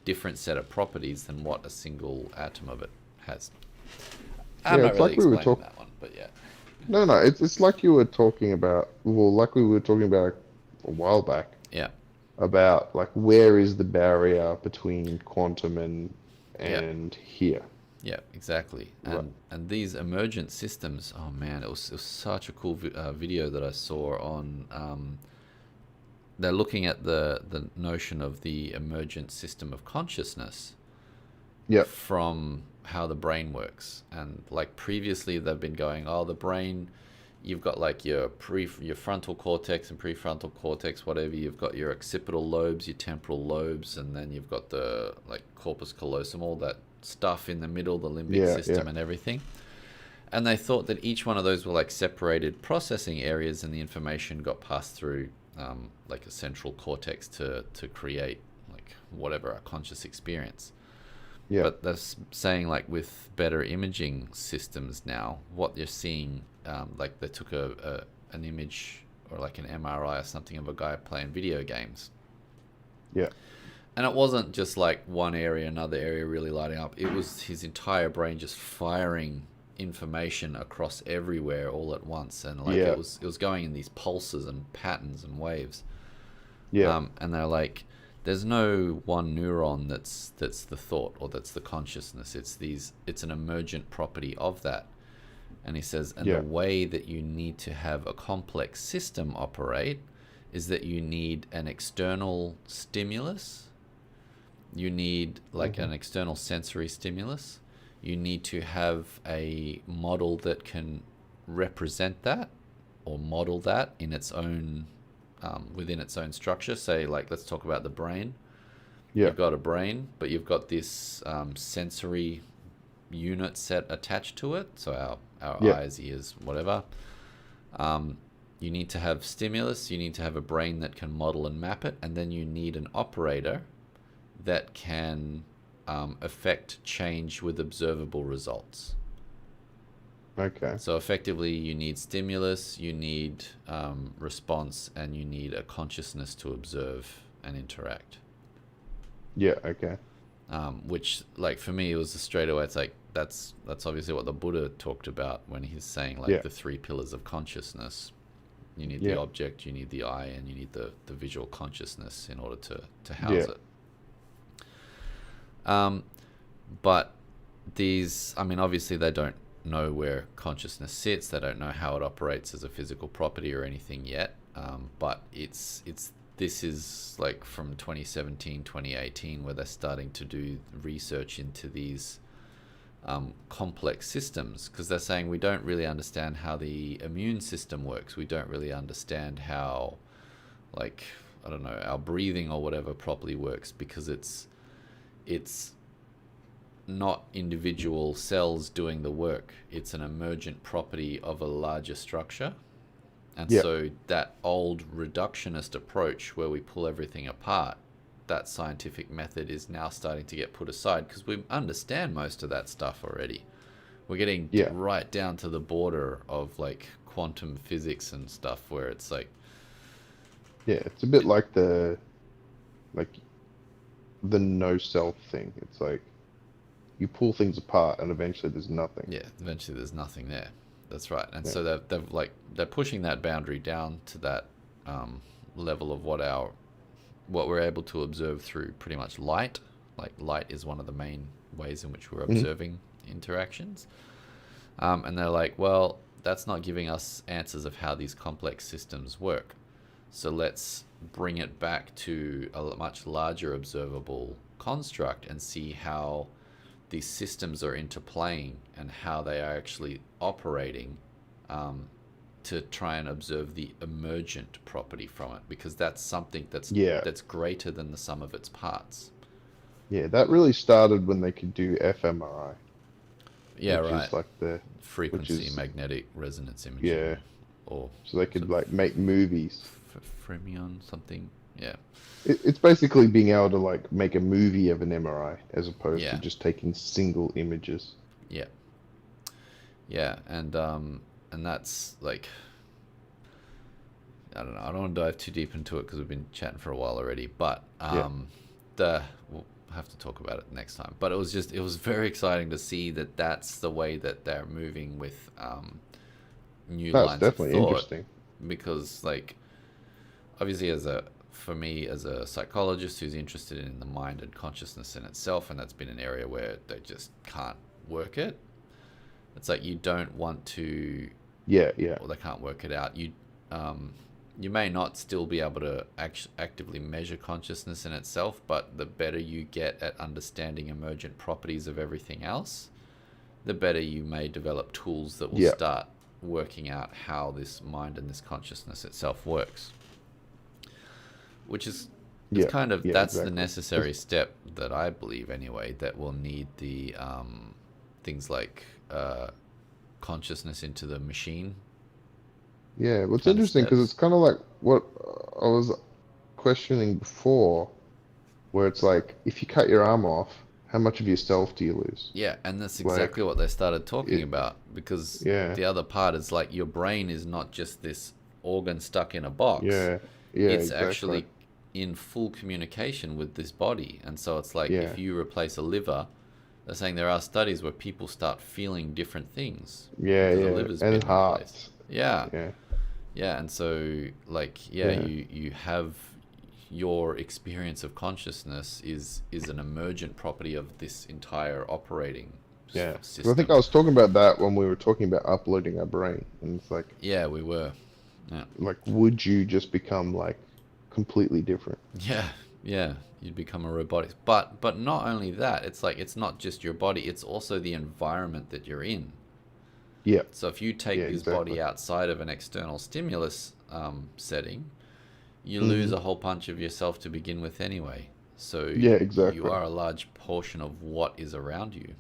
different set of properties than what a single atom of it has. I'm yeah. not It's really like we were explaining talking. that one, but yeah. No, it's like you were talking about. Well, like we were talking about a while back Yeah, about like where is the barrier between quantum yeah. and here. Yeah, exactly. Right. And these emergent systems, oh man, it was such a cool video that I saw on they're looking at the notion of the emergent system of consciousness Yep. from how the brain works. And like previously they've been going, oh, the brain, you've got like your frontal cortex and prefrontal cortex, whatever. You've got your occipital lobes, your temporal lobes, and then you've got the like corpus callosum, all that stuff in the middle, the limbic system and everything. And they thought that each one of those were like separated processing areas, and the information got passed through like a central cortex to create like whatever a conscious experience. Yeah. But they're saying like with better imaging systems now, what you're seeing, like they took an image or like an MRI or something of a guy playing video games. Yeah. And it wasn't just like one area, another area really lighting up. It was his entire brain just firing information across everywhere all at once, and like it was going in these pulses and patterns and waves. And they're like, there's no one neuron that's the thought or that's the consciousness. It's an emergent property of that. And he says, and the way that you need to have a complex system operate is that you need an external stimulus. You need like an external sensory stimulus. You need to have a model that can represent that or model that in its own within its own structure. Say, like, let's talk about the brain. You've got a brain, but you've got this sensory unit set attached to it. So our eyes, ears, whatever. You need to have stimulus. You need to have a brain that can model and map it. And then you need an operator that can affect change with observable results. Okay. So effectively, you need stimulus, you need response, and you need a consciousness to observe and interact. Yeah. Okay. Which, like, for me, it was straight away. It's like that's obviously what the Buddha talked about when he's saying like the three pillars of consciousness. You need the object, you need the eye, and you need the visual consciousness in order to house it. But these, I mean, obviously they don't know where consciousness sits. They don't know how it operates as a physical property or anything yet. But this is like from 2017, 2018, where they're starting to do research into these complex systems, because they're saying we don't really understand how the immune system works. We don't really understand how, like, I don't know, our breathing or whatever properly works, because it's not individual cells doing the work. It's an emergent property of a larger structure. And so that old reductionist approach where we pull everything apart, that scientific method is now starting to get put aside, because we understand most of that stuff already. We're getting right down to the border of like quantum physics and stuff, where it's like, it's a bit like the no self thing. It's like you pull things apart and eventually there's nothing. Eventually there's nothing there. That's right. And so they're pushing that boundary down to that level of what we're able to observe through pretty much light. Like, light is one of the main ways in which we're observing interactions. And they're like, well, that's not giving us answers of how these complex systems work. So let's bring it back to a much larger observable construct and see how these systems are interplaying and how they are actually operating, to try and observe the emergent property from it, because that's something that's greater than the sum of its parts. Yeah, that really started when they could do fMRI. Yeah, which right. is like the Frequency magnetic resonance imaging. Yeah. Or so they could like make movies. Fermion something. Yeah. It's basically being able to like make a movie of an MRI as opposed to just taking single images. Yeah. Yeah, and that's like, I don't know. I don't want to dive too deep into it because we've been chatting for a while already. But we'll have to talk about it next time. But it was very exciting to see that that's the way that they're moving with new lines of thought. That's definitely interesting. Because, like, obviously for me as a psychologist who's interested in the mind and consciousness in itself, and that's been an area where they just can't work it. It's like you don't want to... Or they can't work it out. you may not still be able to actively measure consciousness in itself, but the better you get at understanding emergent properties of everything else, the better you may develop tools that will Yeah. start working out how this mind and this consciousness itself works. Which is, it's Yeah. kind of, Yeah. that's the Exactly. necessary step that I believe anyway, that will need the things like consciousness into the machine Yeah. What's kind of interesting because steps. it's kind of like what I was questioning before, where it's like if you cut your arm off, how much of yourself do you lose? Yeah, and that's Like exactly what they started talking it. about, because Yeah. the other part is like your brain is not just this organ stuck in a box. Yeah. Yeah. It's Exactly. actually in full communication with this body. And so it's like Yeah. if you replace a liver, they're saying there are studies where people start feeling different things Yeah. because the Yeah. liver's And been replaced. heart. Yeah. Yeah. Yeah, and so like yeah, Yeah. you have your experience of consciousness is an emergent property of this entire operating Yeah. 'Cause I think I system. was talking about that when we were talking about uploading our brain, and it's Yeah, we were. Yeah. like, would you just become like completely different? Yeah, yeah, you'd become a robotic. But not only that, it's like it's not just your body, it's also the environment that you're in. Yeah. So if you Yeah. take this Exactly. body outside of an external stimulus setting, you lose Hmm. a whole bunch of yourself to begin with anyway. So Yeah. you Exactly. are a large portion of what is around you.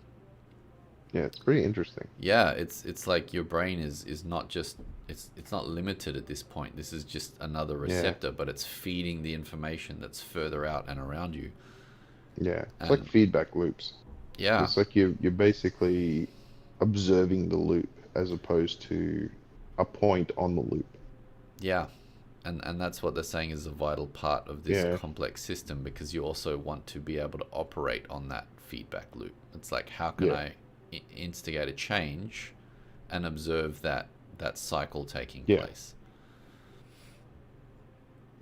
Yeah. It's pretty interesting. Yeah, it's like your brain is not just, it's not limited at this point. This is just another Yeah. receptor, but it's feeding the information that's further out and around you. Yeah. It's like And feedback loops. yeah, It's like you're basically observing the loop as opposed to a point on the loop. yeah. And that's what they're saying is a vital part of this Yeah. complex system, because you also want to be able to operate on that feedback loop. It's like, how can Yeah. I instigate a change and observe that cycle taking Yeah. place?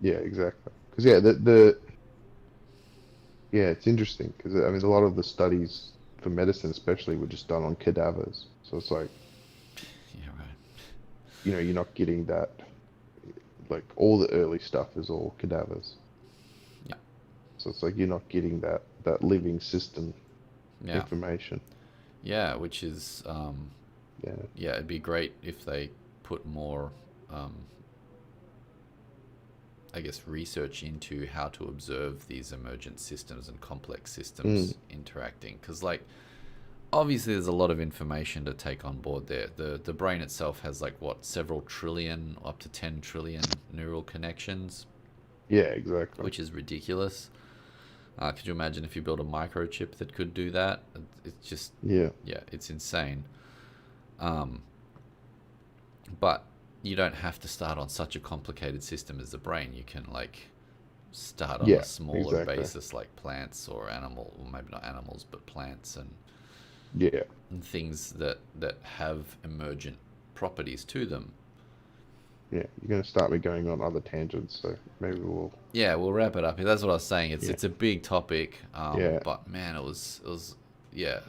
Yeah. Exactly. Because yeah, the yeah, it's interesting because I mean a lot of the studies for medicine, especially, were just done on cadavers. So it's like Yeah, right. you're not getting that. Like all the early stuff is all cadavers. Yeah, So it's like you're not getting that living system yeah, information. yeah. Which is Yeah. yeah, it'd be great if they put more, um, I guess, research into how to observe these emergent systems and complex Mm. systems interacting. Because, like, obviously, there's a lot of information to take on board there. The brain itself has, like, what, several trillion, up to 10 trillion neural connections, Yeah. Exactly. which is ridiculous. Could you imagine if you built a microchip that could do that? It's just, Yeah. yeah, it's insane. Um, but you don't have to start on such a complicated system as the brain. You can like start on a Yeah. smaller Exactly. basis like plants or animal, or maybe not animals, but plants Yeah. and things that have emergent properties to them. Yeah. You're gonna start me going on other tangents, so maybe we'll. Yeah, we'll wrap it up. That's what I was saying. It's Yeah. it's a big topic, Yeah. but man, it was yeah.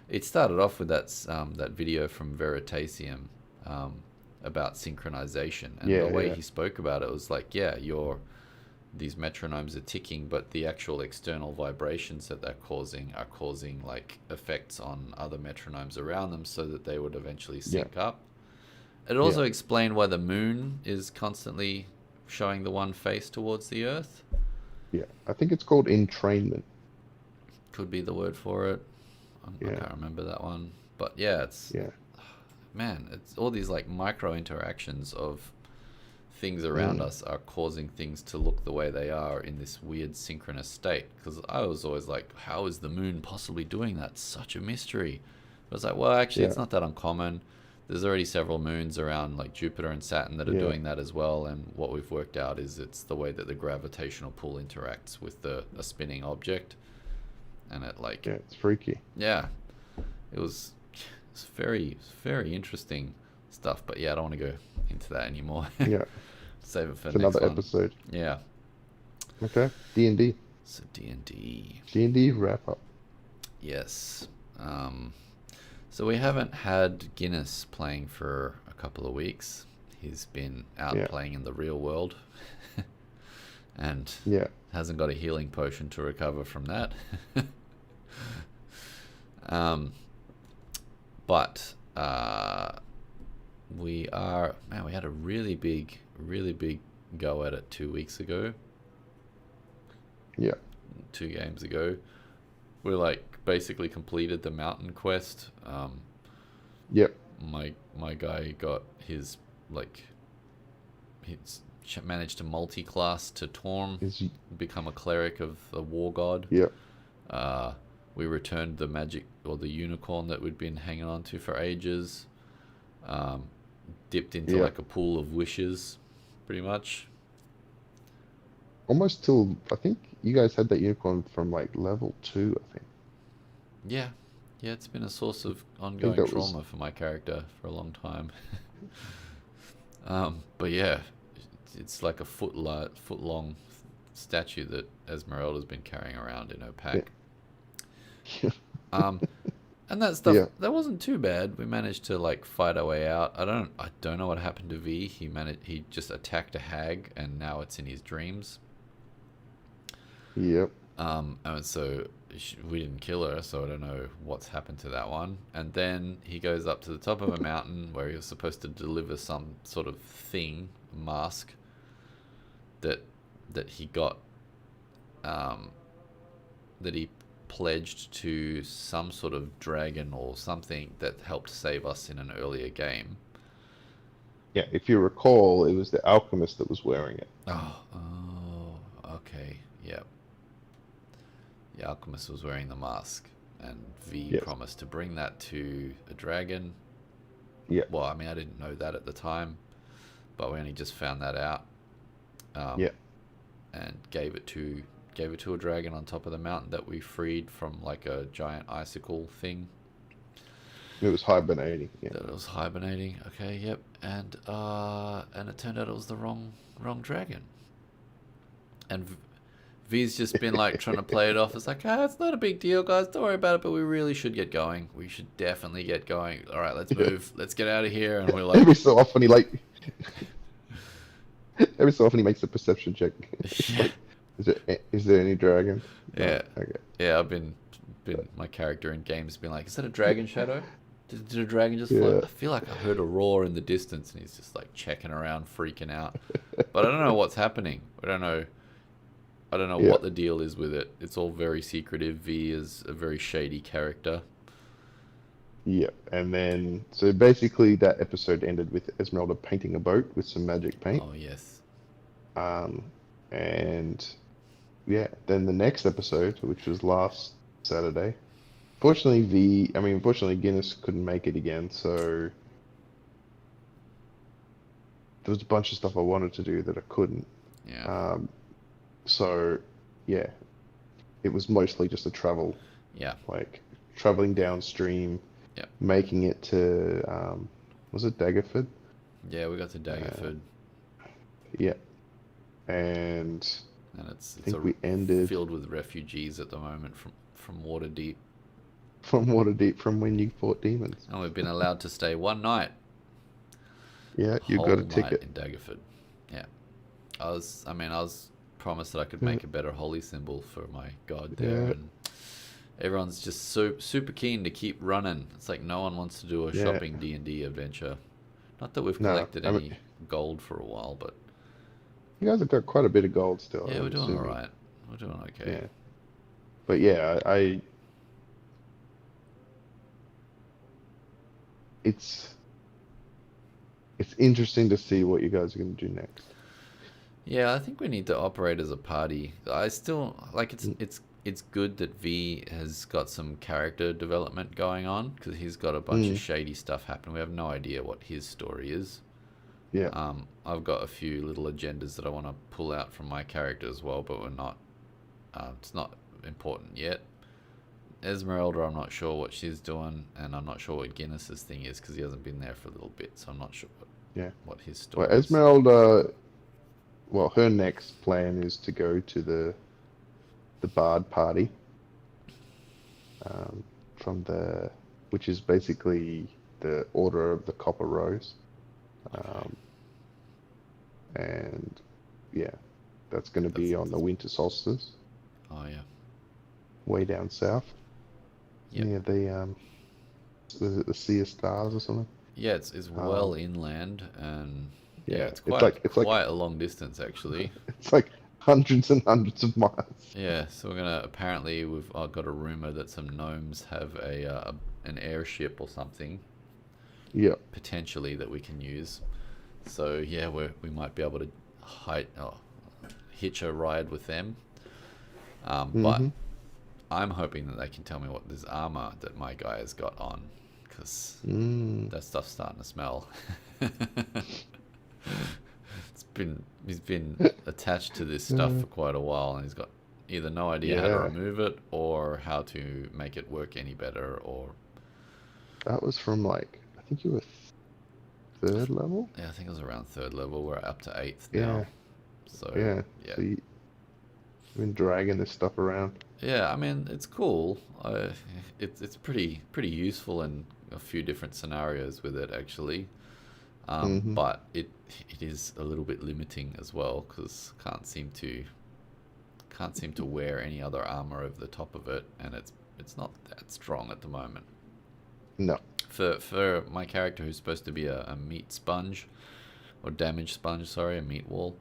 It started off with that video from Veritasium, about synchronization, and the Yeah. way Yeah. he spoke about it was like, yeah, these metronomes are ticking, but the actual external vibrations that they're causing are causing like effects on other metronomes around them, so that they would eventually Yeah. sync up. It Yeah. also explained why the moon is constantly showing the one face towards the Earth. Yeah. I think it's called entrainment. Could be the word for it. I Yeah. can't remember that one, but yeah, Yeah. it's all these like micro interactions of things around Mm. us are causing things to look the way they are in this weird synchronous state. Because I was always like, how is the moon possibly doing that? Such a mystery. But it's like, well, actually, Yeah. it's not that uncommon. There's already several moons around like Jupiter and Saturn that are Yeah. doing that as well. And what we've worked out is it's the way that the gravitational pull interacts with a spinning object. And it like, Yeah. It's freaky. yeah, it was it's very, very interesting stuff. But yeah, I don't want to go into that anymore. Yeah. Save it for It's the next another one. episode. Yeah. Okay. D&D. So D&D. D&D wrap up. Yes. So we haven't had Guinness playing for a couple of weeks. He's been out Yeah. playing in the real world and Yeah. hasn't got a healing potion to recover from that. um, but we had a really big go at it 2 weeks ago. Yeah. 2 games ago. We like basically completed the mountain quest. Yep. My guy got his he's managed to multi-class to Torm, Is become a cleric of the war god. Yep. We returned the magic or the unicorn that we'd been hanging on to for ages. Dipped into Yep. like a pool of wishes, pretty much. Almost till I think you guys had that unicorn from like level 2, I think. Yeah, it's been a source of I think ongoing that was trauma for my character for a long time. But yeah, it's like a foot long statue that Esmeralda's been carrying around in her pack. Yeah. And that stuff Yeah. that wasn't too bad. We managed to like fight our way out. I don't know what happened to V. He just attacked a hag, and now it's in his dreams. Yep. And so we didn't kill her, so I don't know what's happened to that one. And then he goes up to the top of a mountain where he was supposed to deliver some sort of thing, mask, that he got, that he pledged to some sort of dragon or something that helped save us in an earlier game. Yeah. If you recall, it was the alchemist that was wearing it. Oh, okay, yeah. The alchemist was wearing the mask, and V Yes. promised to bring that to a dragon. Yeah. Well, I mean, I didn't know that at the time, but we only just found that out. Yeah. And gave it to a dragon on top of the mountain that we freed from like a giant icicle thing. It was hibernating. Yeah. That it was hibernating. Okay, yep. And it turned out it was the wrong dragon. And V's just been like trying to play it off. It's like, it's not a big deal, guys. Don't worry about it. But we really should get going. We should definitely get going. All right, let's move. Let's get out of here. And we're like, Every so often he makes a perception check. yeah, Like, is there any dragon? yeah, No? Okay. yeah. I've been my character in games been like, is that a dragon shadow? Did a dragon just Yeah. float? I feel like I heard a roar in the distance, and he's just like checking around, freaking out. But I don't know what's happening. I don't know Yeah. what the deal is with it. It's all very secretive. V is a very shady character. Yeah. And then, so basically that episode ended with Esmeralda painting a boat with some magic paint. Oh yes. And yeah, then the next episode, which was last Saturday, unfortunately Guinness couldn't make it again, so there was a bunch of stuff I wanted to do that I couldn't. Yeah. So yeah, it was mostly just a travel, Yeah. like traveling downstream, Yep. making it to, was it Daggerford? Yeah, we got to Daggerford, Yeah. And and it's think we ended filled with refugees at the moment from Waterdeep, from Waterdeep, from when you fought demons. and we've been allowed to stay one night. Yeah, you Whole got a night ticket. in Daggerford. Yeah. I was promised that I could make a better holy symbol for my god there, Yeah. and everyone's just so super keen to keep running. It's like no one wants to do a Yeah. shopping D&D adventure. Not that we've No, collected I any mean- gold for a while, but You guys have got quite a bit of gold still. yeah, I'm we're doing assuming. all right. We're doing okay. Yeah. But yeah, it's interesting to see what you guys are going to do next. Yeah, I think we need to operate as a party. I still like it's good that V has got some character development going on, because he's got a bunch of shady stuff happening. We have no idea what his story is. Yeah. I've got a few little agendas that I want to pull out from my character as well, but we're not. It's not important yet. Esmeralda, I'm not sure what she's doing, and I'm not sure what Guinness's thing is, because he hasn't been there for a little bit, so I'm not sure what his story Well, is. Esmeralda, well, her next plan is to go to the Bard party, which is basically the Order of the Copper Rose. and yeah, that's going to That's, be on the winter solstice, oh yeah. way down south, Yep. near the was it the Sea of Stars or something? Yeah, it's well Um, inland, and yeah, yeah, it's it's quite like quite a long distance actually. it's like hundreds and hundreds of miles. Yeah, so we're gonna apparently we've got a rumor that some gnomes have an airship or something Yeah. potentially that we can use. So yeah, we might be able to hitch a ride with them. But Mm-hmm. I'm hoping that they can tell me what this armor that my guy has got on, because Mm. that stuff's starting to smell. He's been attached to this stuff for quite a while, and he's got either no idea how to Yeah, remove it or how to make it work any better. Or that was from like I think you were third level. yeah, I think it was around third level. We're up to eighth Yeah, now. So yeah. yeah, So you've been dragging this stuff around. yeah. I mean, it's cool. It's pretty useful in a few different scenarios with it actually. Mm-hmm. But it is a little bit limiting as well, because can't seem to wear any other armor over the top of it, and it's not that strong at the moment. No. For my character, who's supposed to be a meat sponge, or damage sponge, sorry, a meat wall,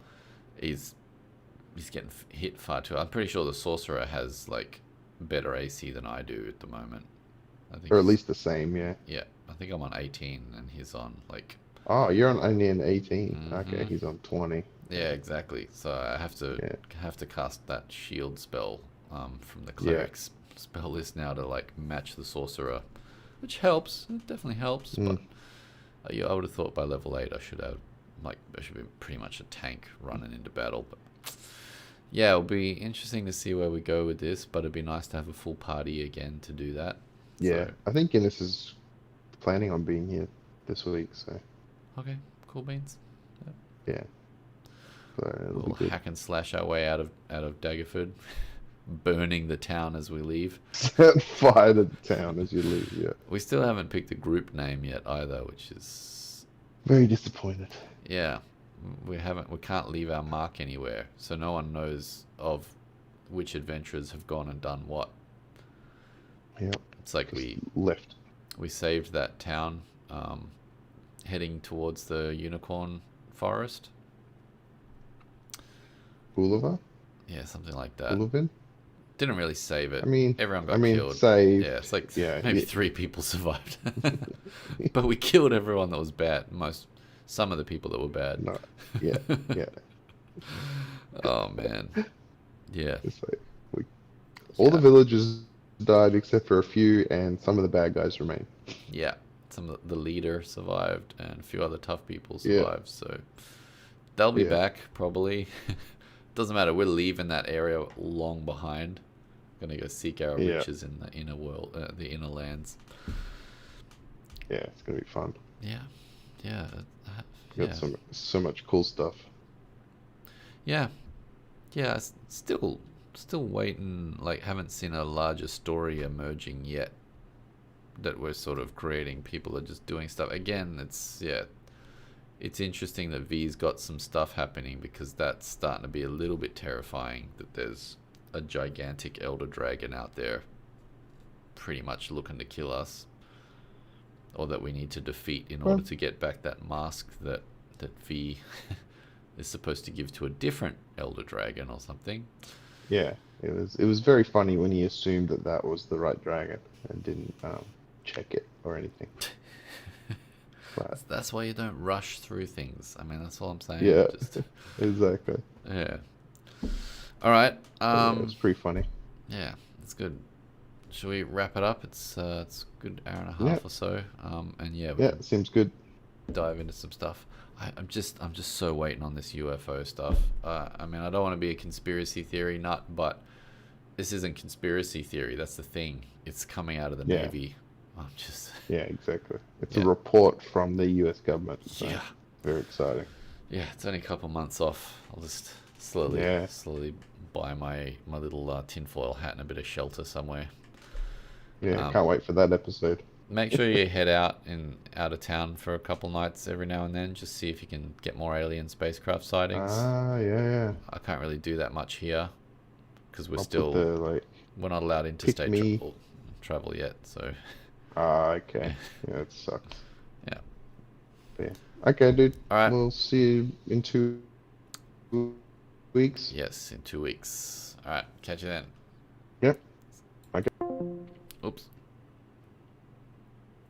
he's getting hit far too. I'm pretty sure the sorcerer has like better AC than I do at the moment. I think Or at least the same, yeah. yeah, I think I'm on 18 and he's on like Oh, you're on only an 18. Okay, hmm he's on 20. yeah, exactly. So I Yeah, have to cast that shield spell from the yeah. cleric's spell list now to like match the sorcerer, which helps. It definitely helps. But Mm. yeah, I would have thought by level 8 I should be pretty much a tank running into battle. But yeah, it'll be interesting to see where we go with this. But it'd be nice to have a full party again to do that. Yeah, So I think Guinness is planning on being here this week, so okay, cool beans. Yep. yeah, so it'll be We'll good. hack and slash our way out of Daggerford, burning the town as we leave. Set fire to the town as you leave. Yeah, We still haven't picked a group name yet either, which is very disappointed. yeah. We can't leave our mark anywhere, so no one knows of which adventurers have gone and done what. Yeah, It's like just left. we saved that town, heading towards the unicorn forest. Gulliver, Yeah, something like that. Gullivan. Didn't really save it. I mean, Everyone I got mean, killed. saved. Yeah, it's like Yeah, maybe yeah, 3 people survived. But we killed everyone that was bad. Some of the people that were bad. no, yeah, yeah. Oh man. Yeah. It's like all the Yeah. villagers died except for a few, and some of the bad guys remain. Yeah. Some of the leader survived and a few other tough people Yeah, survived, so they'll be yeah, back probably. Doesn't matter, we're leaving that area long behind. Gonna go seek our yeah, riches in the inner world, the inner lands. yeah. It's gonna be fun. Yeah. Yeah. Got Yeah. so much cool stuff. Yeah. Yeah, still waiting, like haven't seen a larger story emerging yet that we're sort of creating. People are just doing stuff. Again, it's interesting that V's got some stuff happening, because that's starting to be a little bit terrifying, that there's a gigantic elder dragon out there pretty much looking to kill us, or that we need to defeat in order Well, to get back that mask that V is supposed to give to a different elder dragon or something. yeah. It was very funny when he assumed that that was the right dragon and didn't check it or anything. But That's why you don't rush through things. I mean, that's all I'm saying. yeah, Just exactly. yeah. All right. But yeah, it was pretty funny. Yeah, it's good. Should we wrap it up? It's a good hour and a Yeah, half or so. And yeah, we yeah. can Seems good. dive into some stuff. I'm just so waiting on this UFO stuff. I mean, I don't want to be a conspiracy theory nut, but this isn't conspiracy theory. That's the thing. It's coming out of the Yeah, Navy. I'm just yeah. Exactly. It's a yeah, report from the U.S. government, so yeah, very exciting. yeah. It's only a couple months off. I'll just Yeah, slowly buy my little tinfoil hat and a bit of shelter somewhere. yeah. Um, Can't wait for that episode. make sure you head out of town for a couple nights every now and then. Just see if you can get more alien spacecraft sightings. Ah, yeah. I can't really do that much here because I'll put the like we're not allowed pick interstate me. travel yet. So Ah, okay. Yeah, it sucks. yeah. But yeah. Okay, dude. All right. We'll see you in 2 weeks. Yes, in 2 weeks. All right. Catch you then. Yep. Okay. Oops.